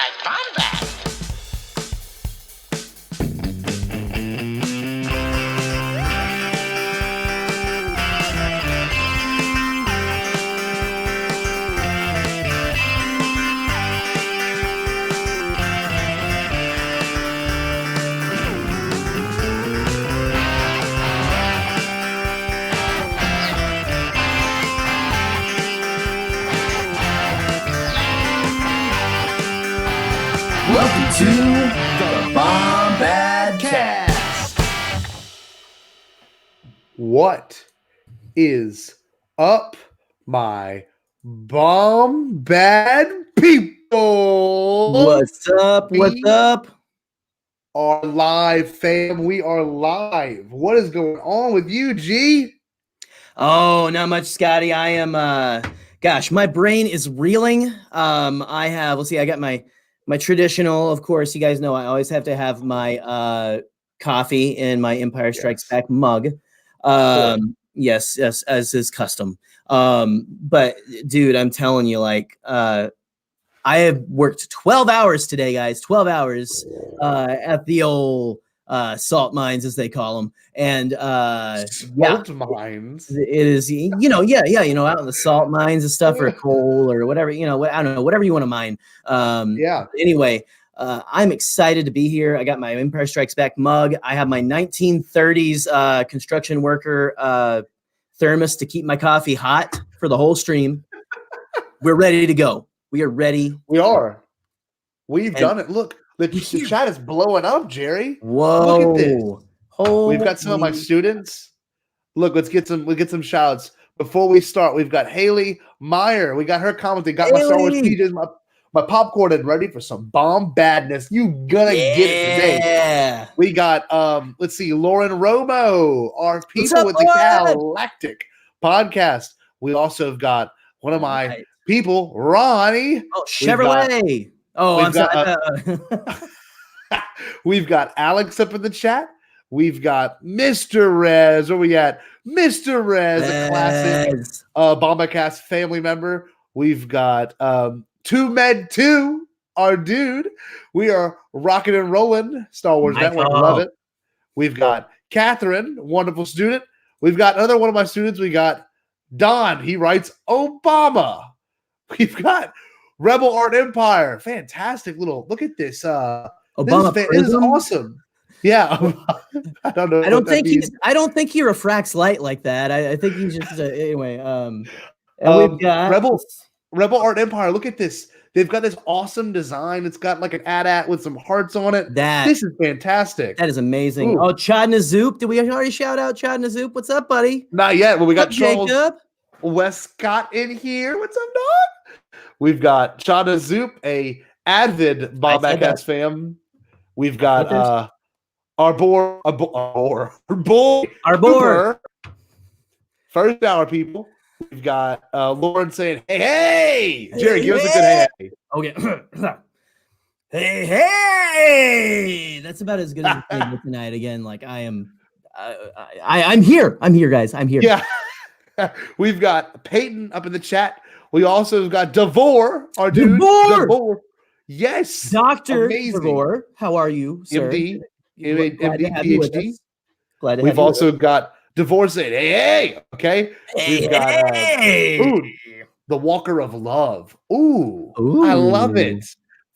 Bombad. Welcome to the Bombadcast. What is up, my Bombad people? What's up? What's up? Are live, fam. We are live. What is going on with you, G? Oh, not much, Scotty. I am gosh, my brain is reeling. I got my traditional, of course, you guys know I always have to have my coffee in my Empire Strikes Back mug. Yes, as is custom. But dude, I'm telling you, like, I have worked 12 hours today, guys. 12 hours at the old salt mines, as they call them. And Salt mines. it is, out in the salt mines and stuff, or coal or whatever, I don't know, whatever you want to mine. Anyway, I'm excited to be here. I got my Empire Strikes Back mug. I have my 1930s construction worker thermos to keep my coffee hot for the whole stream. We're ready to go. We are ready. We are. We've done it. Look, the chat is blowing up, Jerry. Whoa. Look at this. We've got some of my students. Look, let's get some shouts. Before we start, we've got Haley Meyer. We got her commenting. Got my Star Wars PJs, my popcorn, and ready for some bomb badness. You gonna get it today. We got let's see, Lauren Romo, our people with the Galactic podcast. We also have got one of my people, Ronnie. Oh, Chevrolet. We've got Alex up in the chat. We've got Mr. Rez. Where we at? Mr. Rez, a classic Bombacast family member. We've got 2Med2, our dude. We are rocking and rolling. Star Wars Network, love it. We've got Catherine, wonderful student. We've got another one of my students. We got Don. He writes Obama. We've got Rebel Art Empire. Fantastic little. Look at this. Obama. This is awesome. Yeah, I don't know. I don't think he refracts light like that. I think he's just anyway. And we've got Rebel Art Empire. Look at this. They've got this awesome design. It's got like an AT-AT with some hearts on it. This is fantastic. That is amazing. Ooh. Oh, Chad Nazoop. Did we already shout out Chad Nazoop? What's up, buddy? Not yet. Well, we got Charles Jacob Westcott in here. What's up, dog? We've got Chad Nazoop, a avid Bombadcast fam. We've got our boy, first hour people. We've got Lauren saying, hey, Jerry, give us a good hey. Okay. hey. That's about as good as it's been tonight. Again, like I'm here. I'm here, guys. I'm here. Yeah. We've got Peyton up in the chat. We also got Devore, our dude. Devore. Yes. Dr. Devore. How are you, sir? MD, PhD. We've also got Devore saying, hey. Okay. We've got the Walker of Love. Ooh. I love it.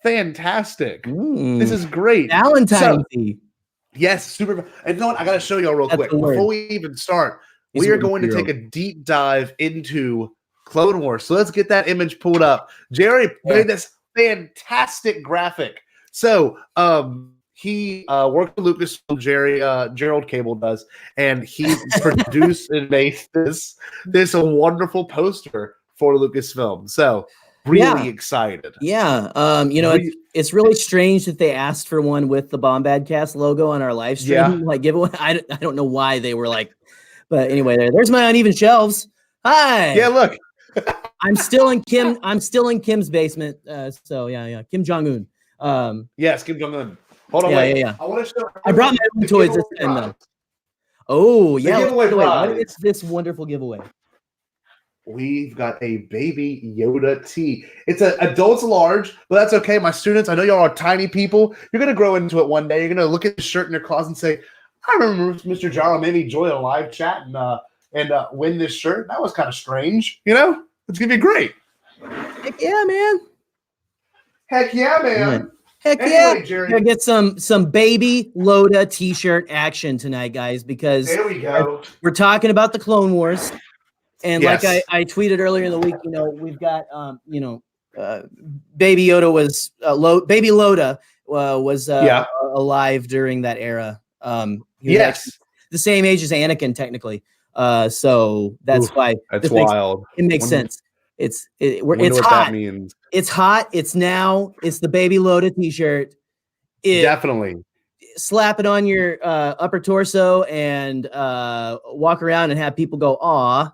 Fantastic. This is great. Valentine's Day. Yes, super. And you know what? I got to show y'all real quick. Before we even start, we are going to take a deep dive into Clone Wars. So let's get that image pulled up. Jerry made this fantastic graphic. So he worked with Lucasfilm, Gerald Cable does, and he produced and made this wonderful poster for Lucasfilm. So really excited. Yeah. It's really strange that they asked for one with the Bombadcast logo on our live stream, like giveaway. I don't know why they were like, but anyway, there's my uneven shelves. Hi. Yeah, look. I'm still in Kim's basement. Kim Jong-un. Yes, Kim Jong-un. Hold on, wait. I want to show. I brought my own toys this time though. Oh yeah, what is this wonderful giveaway? we've got a Baby Yoda tee. It's an adult's large, but that's okay. My students, I know y'all are tiny people. You're going to grow into it one day. You're going to look at the shirt in your closet and say, I remember Mr. Jara made me join a live chat and win this shirt. That was kind of strange. You know, it's going to be great. Heck yeah, man. Heck yeah, man. Heck anyway, yeah. Jerry. We're gonna get some Baby Loda t-shirt action tonight, guys, because there we go. We're talking about the Clone Wars. And Yes. like I tweeted earlier in the week, we've got Baby Yoda was Baby Loda was alive during that era. He was the same age as Anakin technically. So that's why that's wild. It makes sense. It's what hot. That means. It's hot. It's now. It's the Baby Loda t-shirt. Definitely. Slap it on your upper torso and walk around and have people go, aw.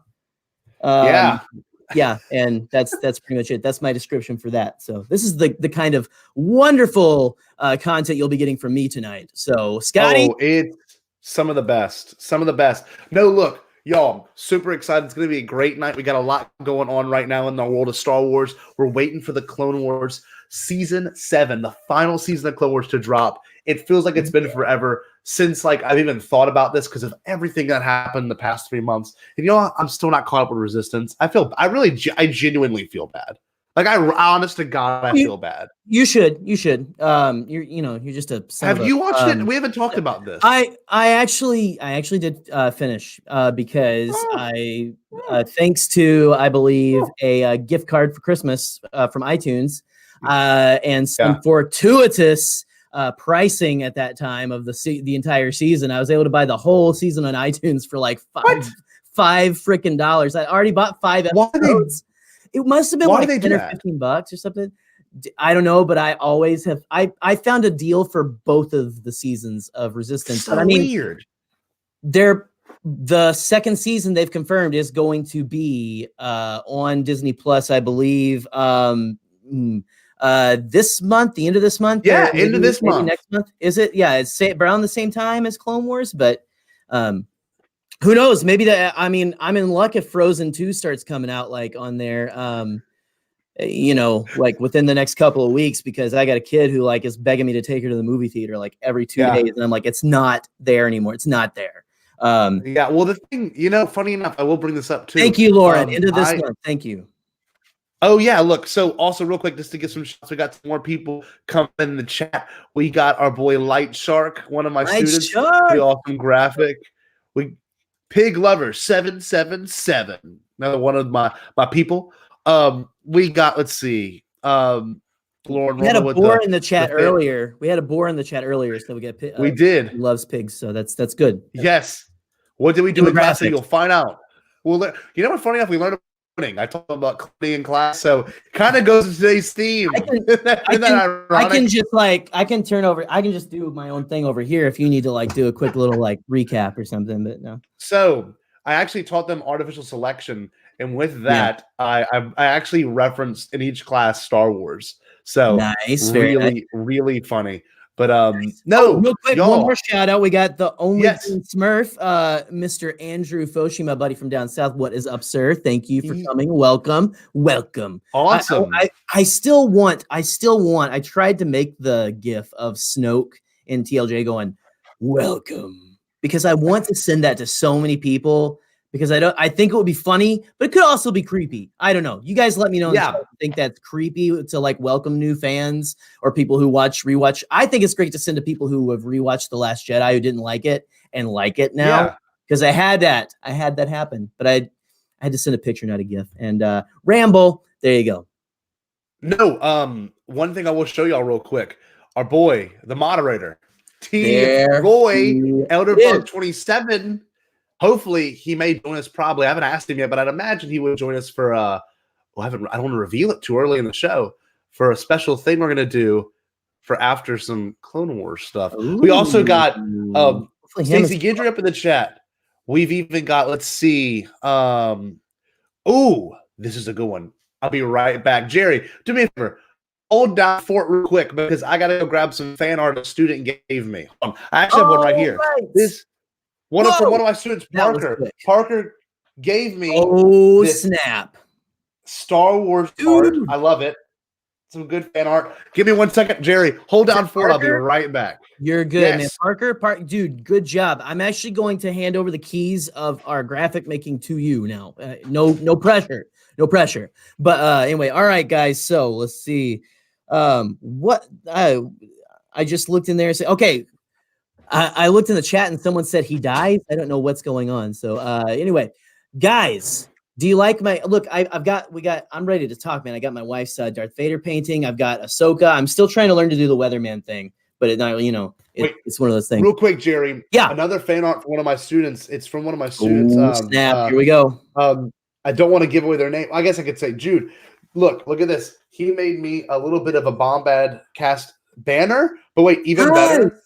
Yeah, and that's pretty much it. That's my description for that. So this is the kind of wonderful content you'll be getting from me tonight. So Scotty, it's some of the best. No, look, y'all, super excited. It's going to be a great night. We got a lot going on right now in the world of Star Wars. We're waiting for the Clone Wars Season 7, the final season of Clone Wars to drop. It feels like it's been forever since I've even thought about this because of everything that happened the past 3 months. And you know what? I'm still not caught up with Resistance. I genuinely feel bad. I honest to God, I feel bad. You should. You're just a. Have you watched it? We haven't talked about this. I actually did finish because I thanks to I believe a gift card for Christmas from iTunes and some fortuitous pricing at that time of the entire season. I was able to buy the whole season on iTunes for $5 freaking. I already bought 5 episodes. It must have been like 10 or $15 or something. I don't know, but I always have. I found a deal for both of the seasons of Resistance. So weird. The second season they've confirmed is going to be on Disney Plus, I believe. This month, the end of this month. Yeah, end of this month. Next month, is it? Yeah, it's around the same time as Clone Wars, but who knows? Maybe I'm in luck if Frozen 2 starts coming out on there, within the next couple of weeks, because I got a kid who is begging me to take her to the movie theater every 2 days. And I'm like, it's not there anymore. It's not there. Well, the thing, funny enough, I will bring this up too. Thank you, Lauren. Into this month. Thank you. Oh, yeah. Look, so also real quick, just to get some shots, we got some more people coming in the chat. We got our boy Light Shark, one of my students. Pretty awesome graphic. Pig Lover 777, another one of my people. We got, let's see. Lauren, we had a boar in the chat earlier. So we get we did. Loves pigs, so that's good. Yes. What did we do in class? So you'll find out. Well, you know what? Funny enough, we learned I talked about cloning in class, so kind of goes to today's theme. I can just do my own thing over here if you need to do a quick little recap or something, but no. So I actually taught them artificial selection, and with that, I actually referenced in each class Star Wars. So nice, really funny. But real quick, one more shout out. We got the only Smurf, Mr. Andrew Foshi, my buddy from down south. What is up, sir? Thank you for coming. Welcome. Awesome. I still want. I tried to make the GIF of Snoke in TLJ welcome, because I want to send that to so many people. Because I think it would be funny, but it could also be creepy. I don't know. You guys let me know. If you think that's creepy to welcome new fans or people who rewatch. I think it's great to send to people who have rewatched The Last Jedi who didn't like it and like it now. Because I had that happen, but I had to send a picture, not a GIF. And Ramble, there you go. No, one thing I will show y'all real quick. Our boy, the moderator, Roy, Elderbug 27. Hopefully he may join us. Probably, I haven't asked him yet, but I'd imagine he would join us for I don't want to reveal it too early in the show, for a special thing we're gonna do for after some Clone Wars stuff. Ooh. We also got Stacey Gidry up in the chat. We've even got, let's see. This is a good one. I'll be right back. Jerry, do me a favor. Hold down Fort real quick, because I gotta go grab some fan art a student gave me. I actually have one right here. Right. This. One of my students, Parker. gave me this snap. Star Wars card. I love it. Some good fan art. Give me 1 second, Jerry. Hold down for it. I'll be right back. You're good, man. Parker, dude, good job. I'm actually going to hand over the keys of our graphic making to you now. No pressure. No pressure. But anyway, all right, guys. So let's see. What I just looked in there and said, okay. I looked in the chat and someone said he dies. I don't know what's going on. So anyway, guys, do you like my look? I'm ready to talk, man. I got my wife's Darth Vader painting. I've got Ahsoka. I'm still trying to learn to do the weatherman thing, but it's one of those things. Real quick, Jerry. Yeah. Another fan art from one of my students. It's from one of my students. Snap. Here we go. I don't want to give away their name. I guess I could say Jude. Look at this. He made me a little bit of a Bombadcast banner. But wait, even better,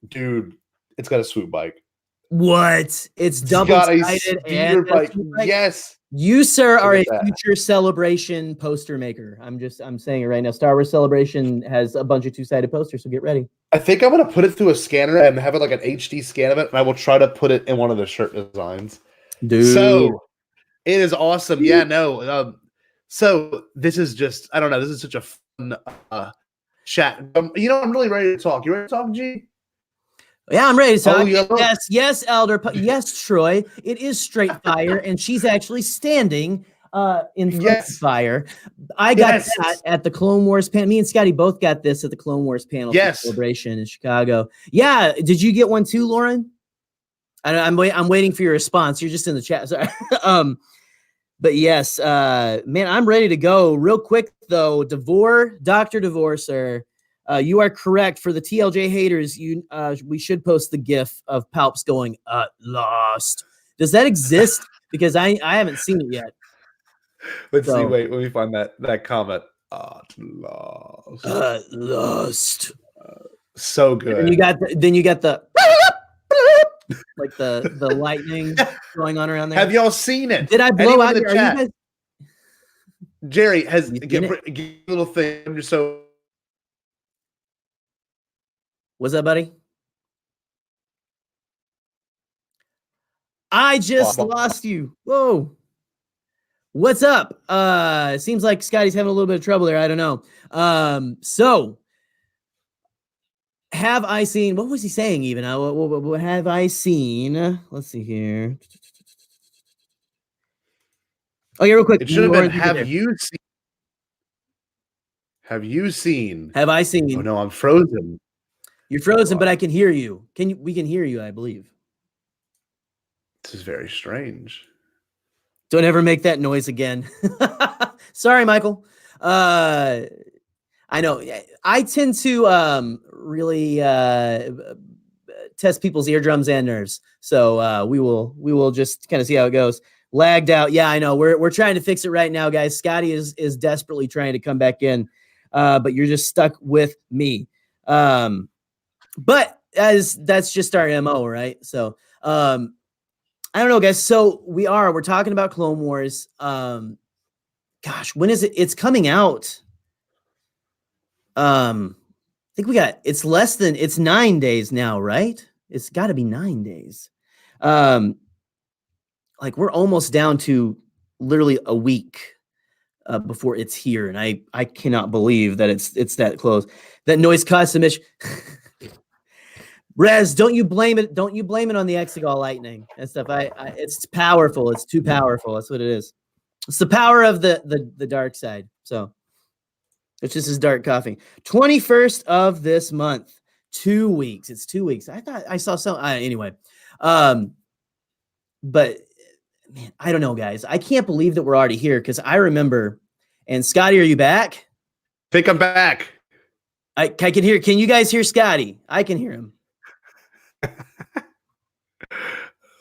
dude. It's got a swoop bike. What? It's double-sided and bike. Yes. You, sir, are a future Celebration poster maker. I'm saying it right now. Star Wars Celebration has a bunch of two-sided posters, so get ready. I think I'm gonna put it through a scanner and have it like an HD scan of it, and I will try to put it in one of the shirt designs. Dude. So it is awesome. Yeah, no. So this is just, I don't know, this is such a fun chat. I'm really ready to talk. You ready to talk, G? Yeah, I'm ready to talk. Yes, Elder. Yes, Troy. It is straight fire, and she's actually standing in front of fire. I got that at the Clone Wars panel. Me and Scotty both got this at the Clone Wars panel celebration in Chicago. Yeah, did you get one too, Lauren? I'm waiting for your response. You're just in the chat. Sorry. But yes, man, I'm ready to go. Real quick though, Dr. DeVore, sir. You are correct. For the TLJ haters, we should post the GIF of Palps going lost. Does that exist? Because I haven't seen it yet. Let's see. Wait, let me find that comment. Lost. Lost. So good. And then you got the like the lightning going on around there. Have y'all seen it? Did I blow out the chat? Guys... Jerry has give a little thing. I'm just so. What's that, buddy? I just lost you. Whoa. What's up? It seems like Scotty's having a little bit of trouble there. I don't know. So have I seen, what was he saying even? What have I seen? Let's see here. Oh, yeah, real quick. It should have been, have you seen? Have you seen? Have I seen? Oh, no, I'm frozen. You're frozen, but I can hear you. We can hear you, I believe. This is very strange. Don't ever make that noise again. Sorry, Michael. I know. I tend to really test people's eardrums and nerves. So we will just kind of see how it goes. Lagged out. Yeah, I know. We're trying to fix it right now, guys. Scotty is desperately trying to come back in, but you're just stuck with me. But that's just our MO, right? So I don't know, guys. So we're talking about Clone Wars. Gosh, when is it? It's coming out. I think it's 9 days now, right? It's got to be 9 days. Like we're almost down to literally a week before it's here, and I cannot believe that it's that close. That noise caused some issue. Rez, don't you blame it on the Exegol lightning and stuff. It's powerful. It's too powerful. That's what it is. It's the power of the dark side. So it's just as dark coffee. 21st of this month. 2 weeks. It's 2 weeks. I thought I saw some anyway. But man, I don't know, guys. I can't believe that we're already here because I remember. And Scotty, are you back? I think I'm back. I can hear. Can you guys hear Scotty? I can hear him.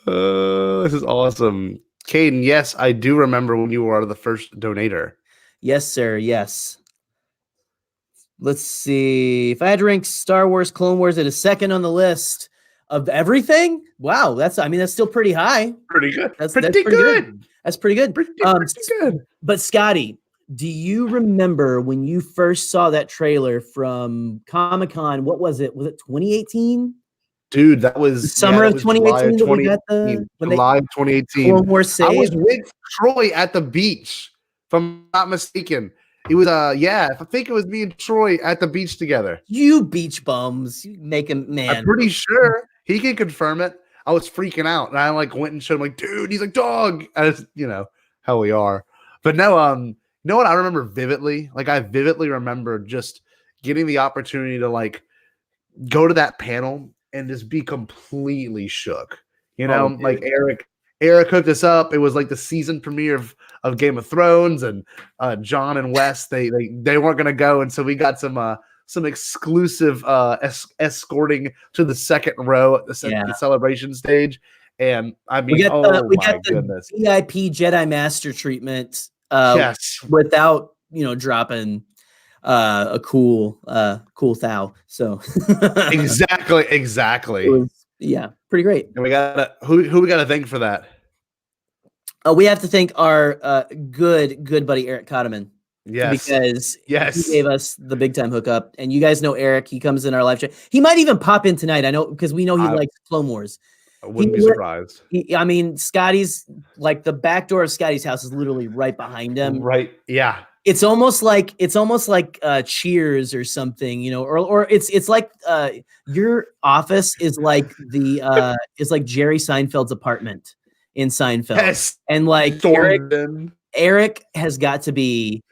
This is awesome. Caden, yes, I do remember when you were the first donator. Yes, sir. Yes. Let's see. If I had to rank Star Wars Clone Wars at a second on the list of everything, wow, that's still pretty high. Pretty good. That's pretty good. That's pretty good. Pretty good. But Scotty, do you remember when you first saw that trailer from Comic-Con? What was it? Was it 2018? Dude, that was Summer of July 2018 of that we got when July of 2018. Clone Wars I was saved. with Troy at the beach, if I'm not mistaken. It was I think it was me and Troy at the beach together. You beach bums, you make him man. I'm pretty sure he can confirm it. I was freaking out, and I like went and showed him like, dude. He's like, dog. As you know how we are. But no, you know what I remember vividly? Like I vividly remember just getting the opportunity to like go to that panel and just be completely shook. You know, like Eric hooked us up. It was like the season premiere of Game of Thrones, and John and Wes they weren't gonna go, and so we got some exclusive escorting to the second row at the celebration stage. And I mean, we got the VIP Jedi Master treatment. Yes, without dropping a cool thou. So exactly. Pretty great. And we got who we got to thank for that. We have to thank our good buddy Eric Cotterman. Yes, because he gave us the big time hookup, and you guys know Eric. He comes in our live chat. He might even pop in tonight. I know because we know he likes Clone Wars. I wouldn't be surprised. I mean, Scotty's like the back door of Scotty's house is literally right behind him. Right. Yeah. It's almost like Cheers or something, or it's like your office is like Jerry Seinfeld's apartment in Seinfeld. Yes. And like Eric has got to be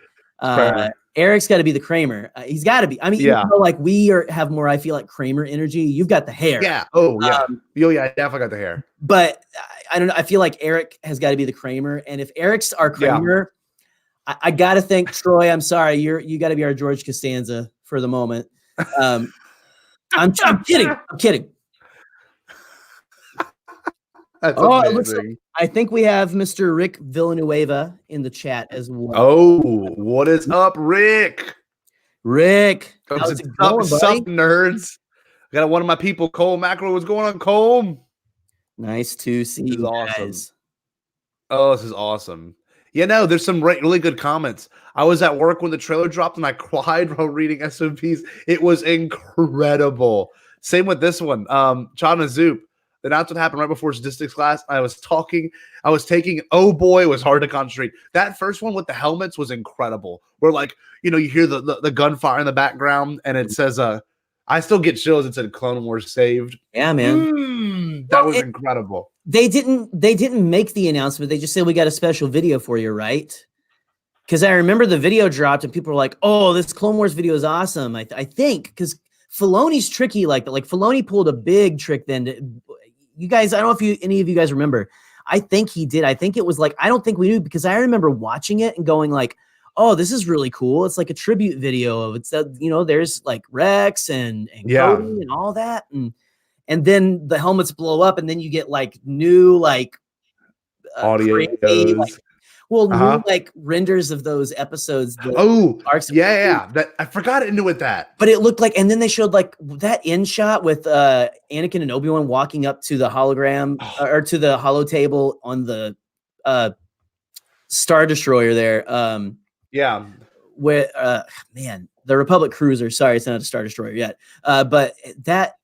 Eric's got to be the Kramer. He's got to be. I mean, even though, like we have more, I feel like Kramer energy. You've got the hair. Yeah. Oh yeah. I definitely got the hair. But I don't know. I feel like Eric has got to be the Kramer, and if Eric's our Kramer, I got to thank Troy. I'm sorry, you got to be our George Costanza for the moment. I'm kidding. I'm kidding. That's amazing. Like, I think we have Mr. Rick Villanueva in the chat as well. Oh, what is up, Rick? Rick, how's it going, buddy? Nerds. I got one of my people, Cole Macro. What's going on, Cole? Nice to see you guys. Oh, this is awesome. There's some really good comments. I was at work when the trailer dropped, and I cried while reading SOPs. It was incredible. Same with this one. Chana Zoop. That's what happened right before statistics class. I was taking, oh boy, it was hard to concentrate. That first one with the helmets was incredible. Where like, you hear the gunfire in the background, and it says, I still get chills. It said Clone Wars saved. Yeah, man. That was incredible. They didn't make the announcement. They just said, we got a special video for you, right? Because I remember the video dropped and people were like, oh, this Clone Wars video is awesome. I think because Filoni's tricky like that. Like Filoni pulled a big trick then. You guys, I don't know if any of you guys remember. I think he did. I think it was like, I don't think we knew because I remember watching it and going like, oh, this is really cool. It's like a tribute video of it's there's like Rex and Cody and all that. And then the helmets blow up and then you get like new like audio. New like renders of those episodes. That I forgot into it that. But it looked like, and then they showed like that end shot with Anakin and Obi-Wan walking up to the hologram or to the holo table on the Star Destroyer there. Where the Republic Cruiser. Sorry, it's not a Star Destroyer yet. But that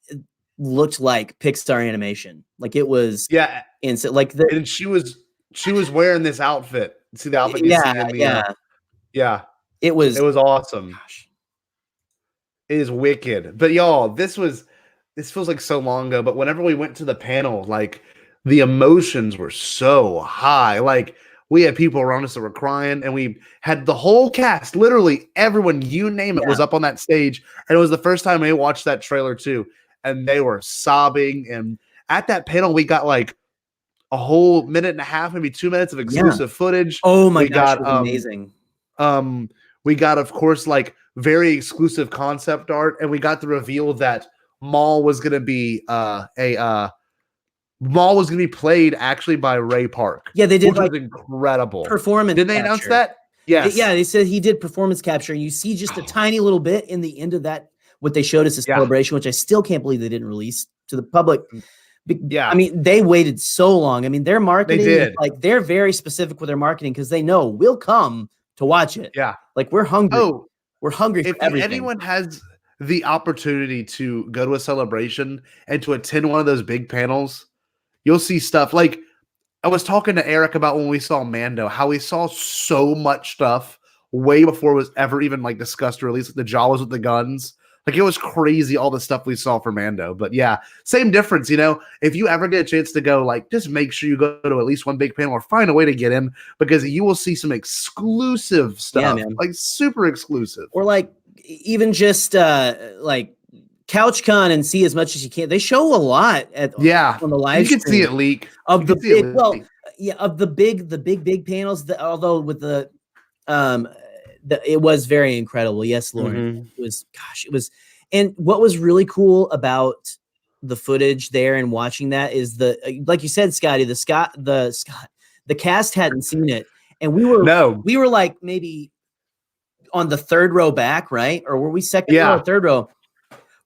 looked like Pixar animation. Like it was instant. Like and she was wearing this outfit. See the outfit? It was awesome. Gosh. It is wicked. But y'all, this feels like so long ago. But whenever we went to the panel, like the emotions were so high. Like we had people around us that were crying, and we had the whole cast, literally everyone, you name it, was up on that stage. And it was the first time we watched that trailer too. And they were sobbing. And at that panel, we got like a whole minute and a half, maybe 2 minutes of exclusive footage. Oh my gosh, it was amazing. We got, of course, like very exclusive concept art, and we got the reveal that Maul was going to be played actually by Ray Park. Yeah, they did. Which was incredible. Performance. Did they announce that? Yes. Yeah, they said he did performance capture. You see just a tiny little bit in the end of that. What they showed us is Celebration, which I still can't believe they didn't release to the public. Yeah, I mean, they waited so long. I mean, their marketing, like they're very specific with their marketing because they know we'll come to watch it. Yeah, like we're hungry. We're hungry for everything. the opportunity to go to a celebration and to attend one of those big panels, you'll see stuff like I was talking to Eric about when we saw Mando, how we saw so much stuff way before it was ever even like discussed or released. Like the Jawas with the guns. Like it was crazy all the stuff we saw for Mando. But yeah, same difference, you know. If you ever get a chance to go, like just make sure you go to at least one big panel or find a way to get in because you will see some exclusive stuff. Yeah, man. Like super exclusive. Or like even just like CouchCon and see as much as you can. They show a lot on the live you can see it leak of the big of the big panels. Although with it was very incredible. Yes, Lauren. It was. And what was really cool about the footage there and watching that is like you said, Scotty, the cast hadn't seen it, and we were like maybe on the third row back, right? Or were we second row or third row?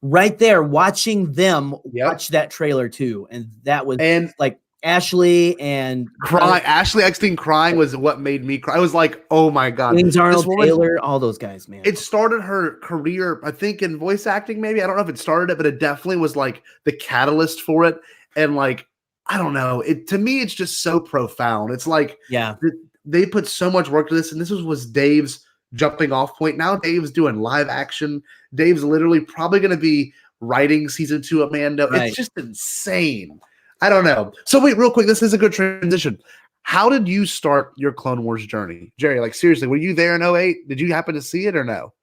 Right there, watching them watch that trailer too, and that was like Ashley and Ashley Eckstein crying was what made me cry. I was like, oh my god, James Arnold Taylor, all those guys, man. It started her career, I think, in voice acting. Maybe I don't know if it started it, but it definitely was like the catalyst for it. And like, I don't know, to me, it's just so profound. It's like, they put so much work to this, and this was Dave's jumping off point. Now Dave's doing live action. Dave's literally probably going to be writing season 2 of Mando. Right. It's just insane. I don't know. So wait, real quick, this is a good transition. How did you start your Clone Wars journey, Jerry? Like seriously, were you there in 2008? Did you happen to see it or no?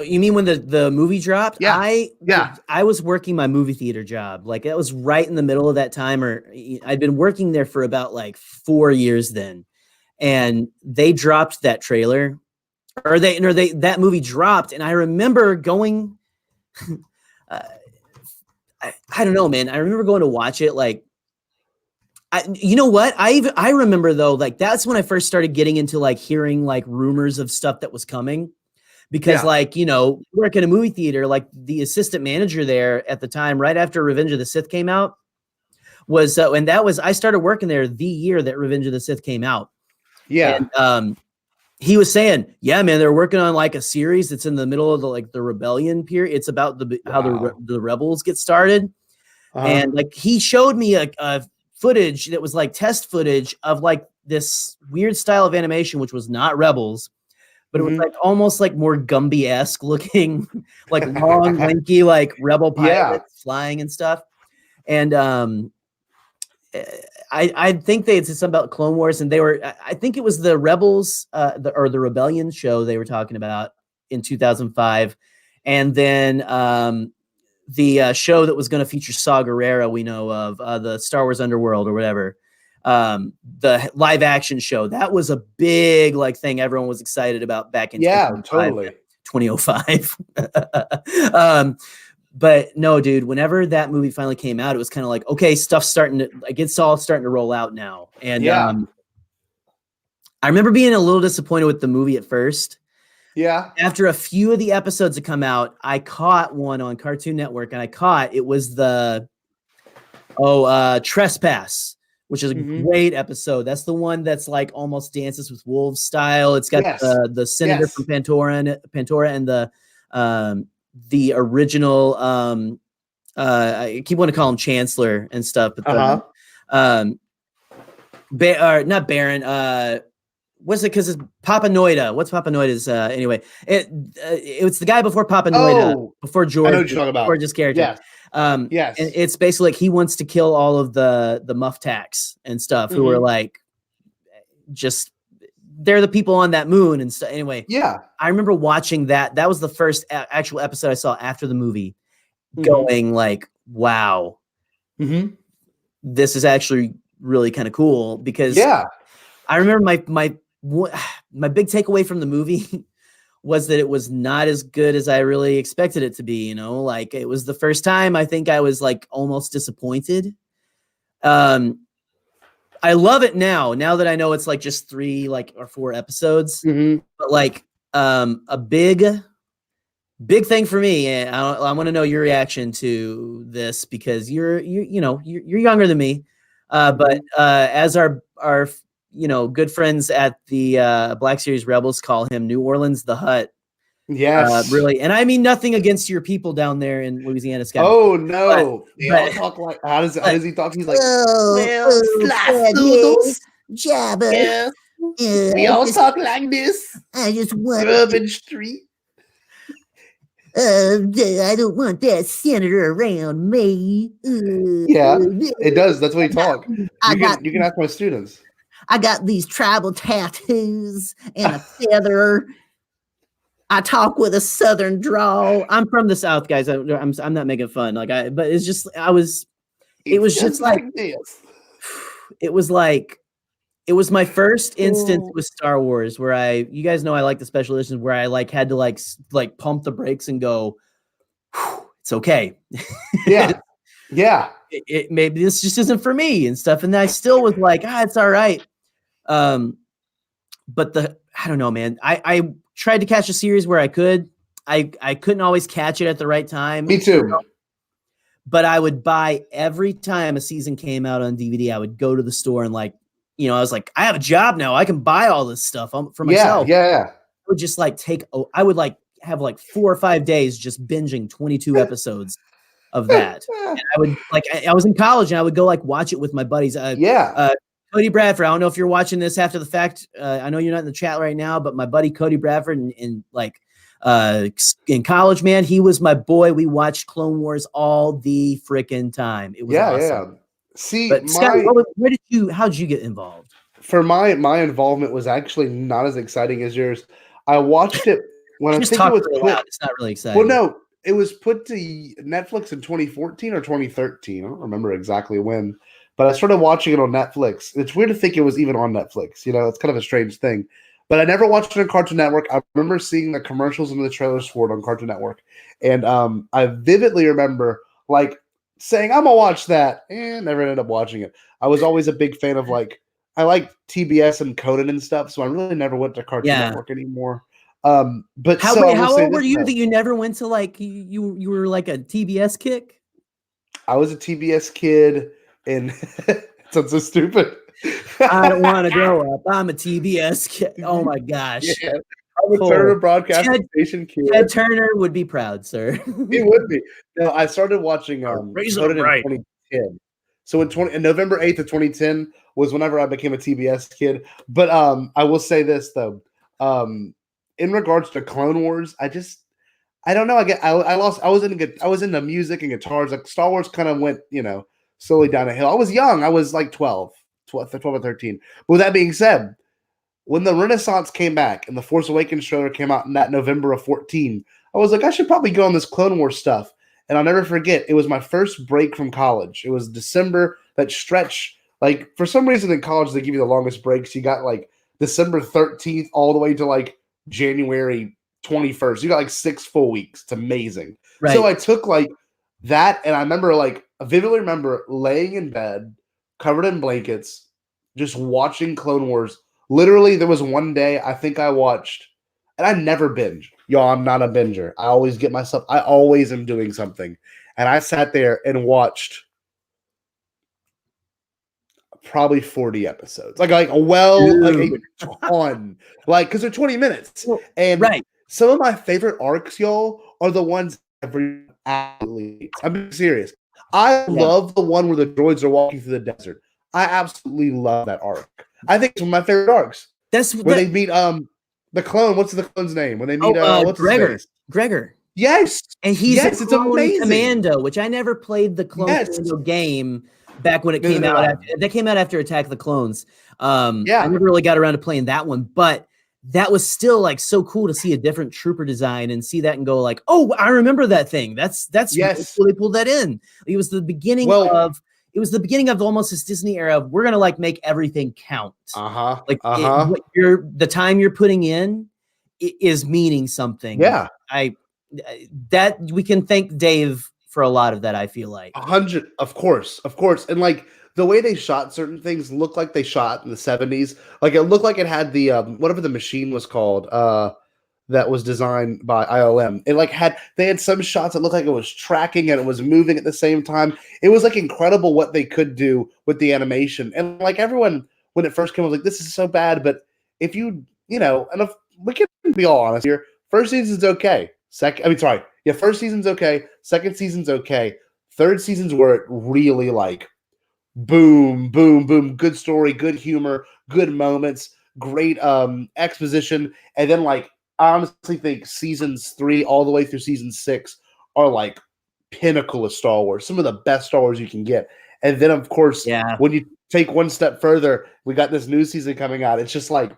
You mean when the movie dropped? Yeah. I was working my movie theater job. Like that was right in the middle of that time, or I'd been working there for about like 4 years then. And they dropped that trailer, or that movie dropped, and I remember going. I don't know, man. I remember going to watch it. Like, you know what? I remember though, like that's when I first started getting into like hearing like rumors of stuff that was coming, because like work in a movie theater, like the assistant manager there at the time, right after Revenge of the Sith came out, was and that was I started working there the year that Revenge of the Sith came out. Yeah. And he was saying, yeah, man, they're working on like a series that's in the middle of the rebellion period. It's about how the rebels get started. And like he showed me a footage that was like test footage of like this weird style of animation, which was not Rebels, but it was like almost like more Gumby-esque looking, like long, lanky, like rebel pilots flying and stuff. And I think they had said something about Clone Wars, and I think it was the Rebels, the Rebellion show they were talking about in 2005. And then the show that was going to feature Saw Gerrera, we know of, the Star Wars Underworld or whatever, the live action show. That was a big like thing everyone was excited about back in 2005. But no, dude, whenever that movie finally came out, it was kind of like, okay, stuff's starting to, like, it's all starting to roll out now. And I remember being a little disappointed with the movie at first. Yeah. After a few of the episodes had come out, I caught one on Cartoon Network, and it was the Trespass, which is a great episode. That's the one that's like almost Dances with Wolves style. It's got the senator from Pantora and the original I keep wanting to call him Chancellor and stuff, but not Baron, what's it, because it's Papa Noida. What's Papa Noida's anyway? It's the guy before Papa Noida, before George. I know what you're talking about. George's character. Yes. And it's basically like he wants to kill all of the Muftaks and stuff who are like just they're the people on that moon and stuff. Anyway, I remember watching that. That was the first actual episode I saw after the movie, going like, wow, this is actually really kind of cool, because I remember my big takeaway from the movie was that it was not as good as I really expected it to be. Like it was the first time I think I was like almost disappointed. I love it now that I know it's like just 3 or 4 episodes, but like a big thing for me. And I want to know your reaction to this, because you're younger than me, but as our good friends at the Black Series Rebels call him, New Orleans the Hut. Yes. Really. And I mean nothing against your people down there in Louisiana, Scott. Oh no. They all but talk like how does he talk? He's like, slice noodles, Jabba. yeah. We all talk like this. I just want Urban Street. I don't want that senator around me. Yeah, it does. That's what he talk. You can ask my students. I got these tribal tattoos and a feather. I talk with a southern drawl. I'm from the South, guys. I'm not making fun. But it's just it was just like this. It was my first instance with Star Wars where you guys know I like the special editions where I had to like pump the brakes and go, it's okay. Yeah. Yeah. It maybe this just isn't for me and stuff. And I still was like, it's all right. But I don't know, man. I tried to catch a series where I could. I couldn't always catch it at the right time. Me too. But I would buy every time a season came out on DVD. I would go to the store and I was like, I have a job now. I can buy all this stuff for myself. Yeah. I would just I would have 4 or 5 days just binging 22 episodes of that. And I would I was in college and I would go watch it with my buddies. Cody Bradford. I don't know if you're watching this after the fact. I know you're not in the chat right now, but my buddy Cody Bradford in college, man, he was my boy. We watched Clone Wars all the freaking time. It was awesome. Yeah. See, but Scott, how did you get involved? For my involvement was actually not as exciting as yours. I watched it when I think it was put. It's not really exciting. Well, no, it was put to Netflix in 2014 or 2013. I don't remember exactly when, but I started watching it on Netflix. It's weird to think it was even on Netflix. It's kind of a strange thing. But I never watched it on Cartoon Network. I remember seeing the commercials and the trailers for it on Cartoon Network, and I vividly remember saying, I'm gonna watch that, and never ended up watching it. I was always a big fan of I like TBS and Conan and stuff, so I really never went to Cartoon Network anymore. But how old were you that you never went to you were like a TBS kick? I was a TBS kid, and it sounds so stupid. I don't want to grow up. I'm a TBS kid. Oh my gosh. Yeah. I'm a Turner Broadcasting Station kid. Ted Turner would be proud, sir. He would be. No, I started watching Conan in 2010. So in November 8th of 2010 was whenever I became a TBS kid. But I will say this though. In regards to Clone Wars, I don't know. I was into music and guitars. Star Wars kind of went, slowly down a hill. I was young. I was 12 or 13. But with that being said, when the Renaissance came back and the Force Awakens trailer came out in that November of 14, I was like, I should probably go on this Clone Wars stuff. And I'll never forget, it was my first break from college. It was December, that stretch. For some reason in college, they give you the longest breaks. You got December 13th all the way to January 21st. You got 6 full weeks. It's amazing. Right. So I took that, and I remember I vividly remember laying in bed, covered in blankets, just watching Clone Wars. Literally, there was one day I think I watched, and I never binge. Y'all, I'm not a binger. I always am doing something. And I sat there and watched probably 40 episodes. A ton. Because they're 20 minutes. And some of my favorite arcs, y'all, are the ones every absolutely. I'm being serious. I love the one where the droids are walking through the desert. I absolutely love that arc. I think it's one of my favorite arcs. That's where they meet the clone. What's the clone's name? When they meet what's Gregor. Gregor. Yes. And he's it's amazing. Commando, which I never played the Clone Commando game back when it came out. That came out after Attack of the Clones. I never really got around to playing that one, but that was still so cool to see a different trooper design and see that and go oh, I remember that thing. That's yes. Really pulled that in. It was the beginning of almost this Disney era of we're gonna make everything count. The time you're putting in is meaning something. Yeah, that we can thank Dave for a lot of that. I feel 100, of course, and the way they shot certain things looked like they shot in the 70s. It looked like it had the whatever the machine was called that was designed by ILM. They had some shots that looked like it was tracking and it was moving at the same time. It was incredible what they could do with the animation. And everyone when it first came was this is so bad. But if and if we can be all honest here, first season's okay. First season's okay. Second season's okay. Third season's where it really like boom, boom, boom. Good story, good humor, good moments, great exposition, and then like I honestly think seasons 3 all the way through season 6 are like pinnacle of Star Wars. Some of the best Star Wars you can get. And then of course, when you take one step further, we got this new season coming out. It's just like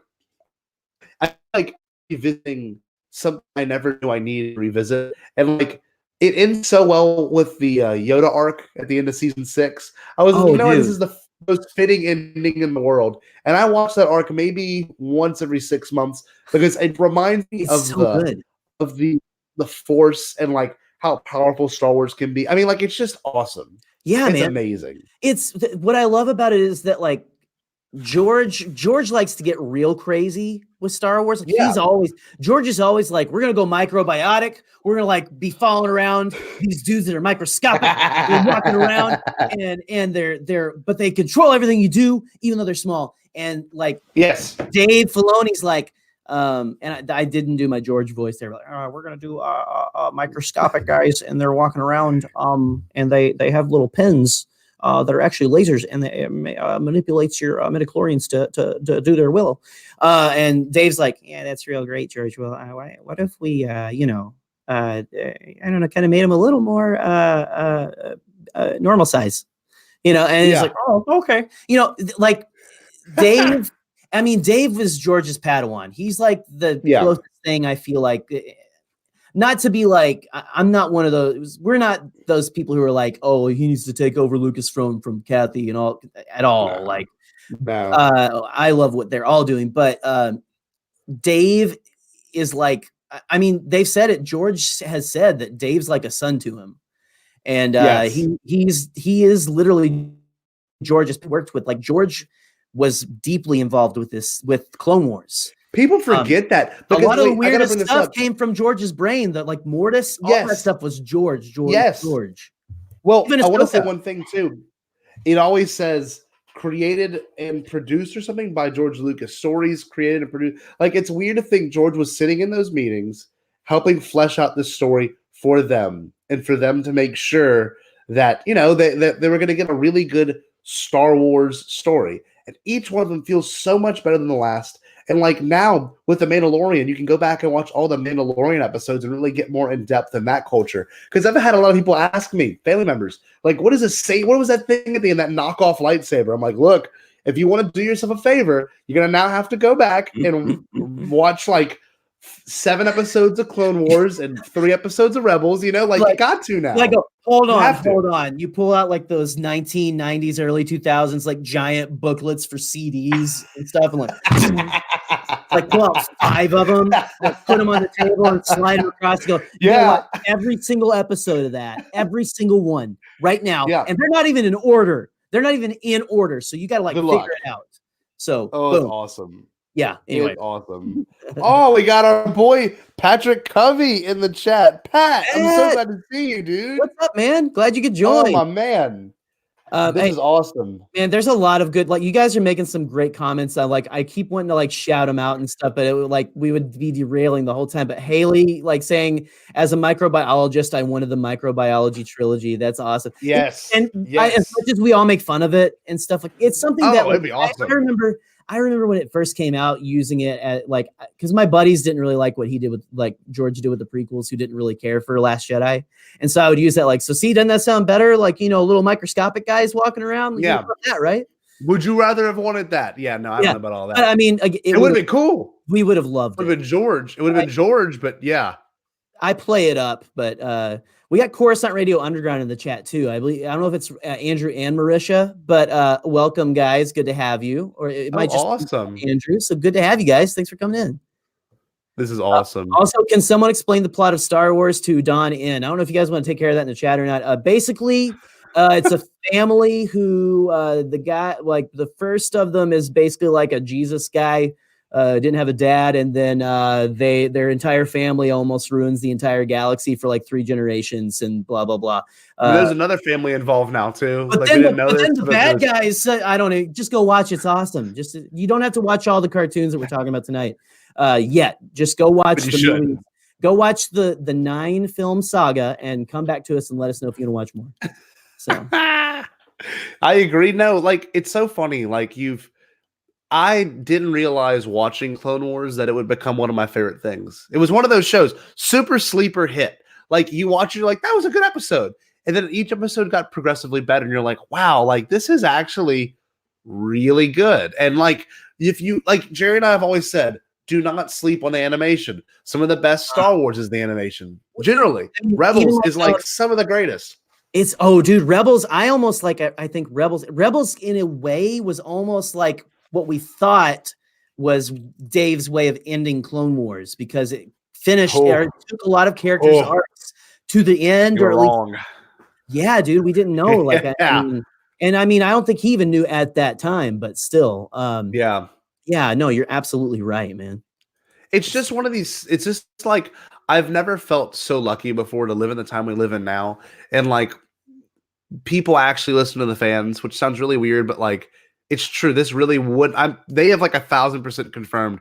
I feel like revisiting something I never knew I needed to revisit, and like it ends so well with the Yoda arc at the end of season 6. I was, this is the most fitting ending in the world, and I watch that arc maybe once every 6 months because it reminds me of the Force and like how powerful Star Wars can be. I mean, like it's just awesome. Yeah, it's man. amazing. It's what I love about it is that like George likes to get real crazy with Star Wars. Like George is always like, we're gonna go microbiotic. We're gonna like be following around these dudes that are microscopic and walking around and but they control everything you do, even though they're small. And like Dave Filoni's like, and I didn't do my George voice there. Like, we're gonna do microscopic guys, and they're walking around, and they have little pens that are actually lasers, and they manipulates your midichlorians to do their will. And Dave's like, yeah, that's real great, George. Well, what if we, I don't know, kind of made him a little more normal size, And he's like, oh, okay, like Dave. I mean, Dave was George's Padawan. He's like the closest thing I feel like. Not to be like, I'm not one of those. We're not those people who are like, oh, he needs to take over Lucasfilm from Kathy and all at all. I love what they're all doing, but Dave is like, I mean, they've said it. George has said that Dave's like a son to him, and he is literally George has worked with. Like George was deeply involved with Clone Wars. People forget that because a lot of the weirdest stuff came from George's brain. That like Mortis, all that stuff was George. George. Well, I want to say one thing too. It always says created and produced or something by George Lucas. Stories created and produced. Like it's weird to think George was sitting in those meetings, helping flesh out the story for them, and for them to make sure that that they were going to get a really good Star Wars story. And each one of them feels so much better than the last. And like now with The Mandalorian, you can go back and watch all the Mandalorian episodes and really get more in depth in that culture. Because I've had a lot of people ask me, family members, like, what does it say? What was that thing at the end, that knockoff lightsaber? I'm like, look, if you want to do yourself a favor, you're going to now have to go back and watch like 7 episodes of Clone Wars and 3 episodes of Rebels, you got to now. Like, hold on. You pull out like those 1990s, early 2000s, like giant booklets for CDs and stuff, and like pull out 5 of them, like, put them on the table and slide them across. You go, every single episode of that, every single one right now. Yeah. And they're not even in order. So you got to like figure it out. So, that's awesome. Yeah. Anyway, it's awesome. Oh, we got our boy Patrick Covey in the chat. Pat, I'm so glad to see you, dude. What's up, man? Glad you could join. Oh, my man. This is awesome. Man, there's a lot of good, like, you guys are making some great comments. I keep wanting to like shout them out and stuff, but it would, like, we would be derailing the whole time. But Haley, like, saying as a microbiologist, I wanted the microbiology trilogy. That's awesome. Yes. And as much as we all make fun of it and stuff, like, it's something that it'd be awesome. I remember when it first came out, using it at like, because my buddies didn't really like what he did with, like, George did with the prequels, who didn't really care for Last Jedi. And so I would use that, like, so see, doesn't that sound better? Like, little microscopic guys walking around. Yeah. That, right? Would you rather have wanted that? Yeah, no, I don't know about all that. But I mean, it would have been cool. We would have loved it. It would have been George. It would have been George, but yeah. I play it up, but we got Coruscant Radio Underground in the chat too. I don't know if it's Andrew and Marisha, but welcome, guys. Good to have you. Or it might just awesome, be Andrew. So good to have you guys. Thanks for coming in. This is awesome. Also, can someone explain the plot of Star Wars to Don In? I don't know if you guys want to take care of that in the chat or not. Basically, it's a family who the guy, like, the first of them is basically like a Jesus guy. Didn't have a dad, and then their entire family almost ruins the entire galaxy for like 3 generations, and blah blah blah. There's another family involved now too. But then the bad guys, I don't know. Just go watch. It's awesome. You don't have to watch all the cartoons that we're talking about tonight. Yet, just go watch the movie. Go watch the 9 film saga and come back to us and let us know if you want to watch more. So I agree. No, like it's so funny. Like I didn't realize watching Clone Wars that it would become one of my favorite things. It was one of those shows, super sleeper hit. Like you watch it, you're like, that was a good episode. And then each episode got progressively better. And you're like, wow, like this is actually really good. And like, if you like Jerry and I have always said, do not sleep on the animation. Some of the best Star Wars is the animation. Generally, Rebels is like some of the greatest. It's dude, Rebels. I almost like. I think Rebels in a way was almost like what we thought was Dave's way of ending Clone Wars because it finished. It took a lot of characters' arcs to the end. You're or at least, wrong. Yeah, dude, we didn't know. Like, I mean, I don't think he even knew at that time, but still, yeah, no, you're absolutely right, man. It's just one of these. It's just like I've never felt so lucky before to live in the time we live in now, and like people actually listen to the fans, which sounds really weird, but like it's true. This really would. They have like 1,000% confirmed.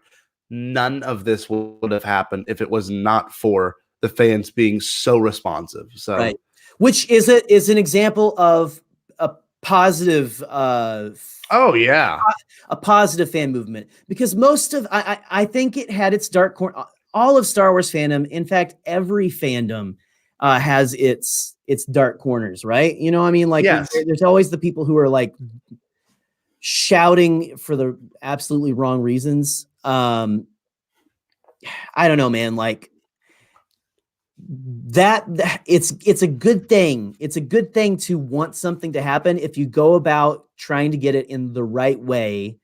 None of this would have happened if it was not for the fans being so responsive. So, right. Which is an example of a positive. A positive fan movement, because most of I think it had its dark corner. All of Star Wars fandom, in fact, every fandom has its dark corners, right? You know what I mean? Like, there's always the people who are like shouting for the absolutely wrong reasons. I don't know, man. Like that it's a good thing. It's a good thing to want something to happen if you go about trying to get it in the right way.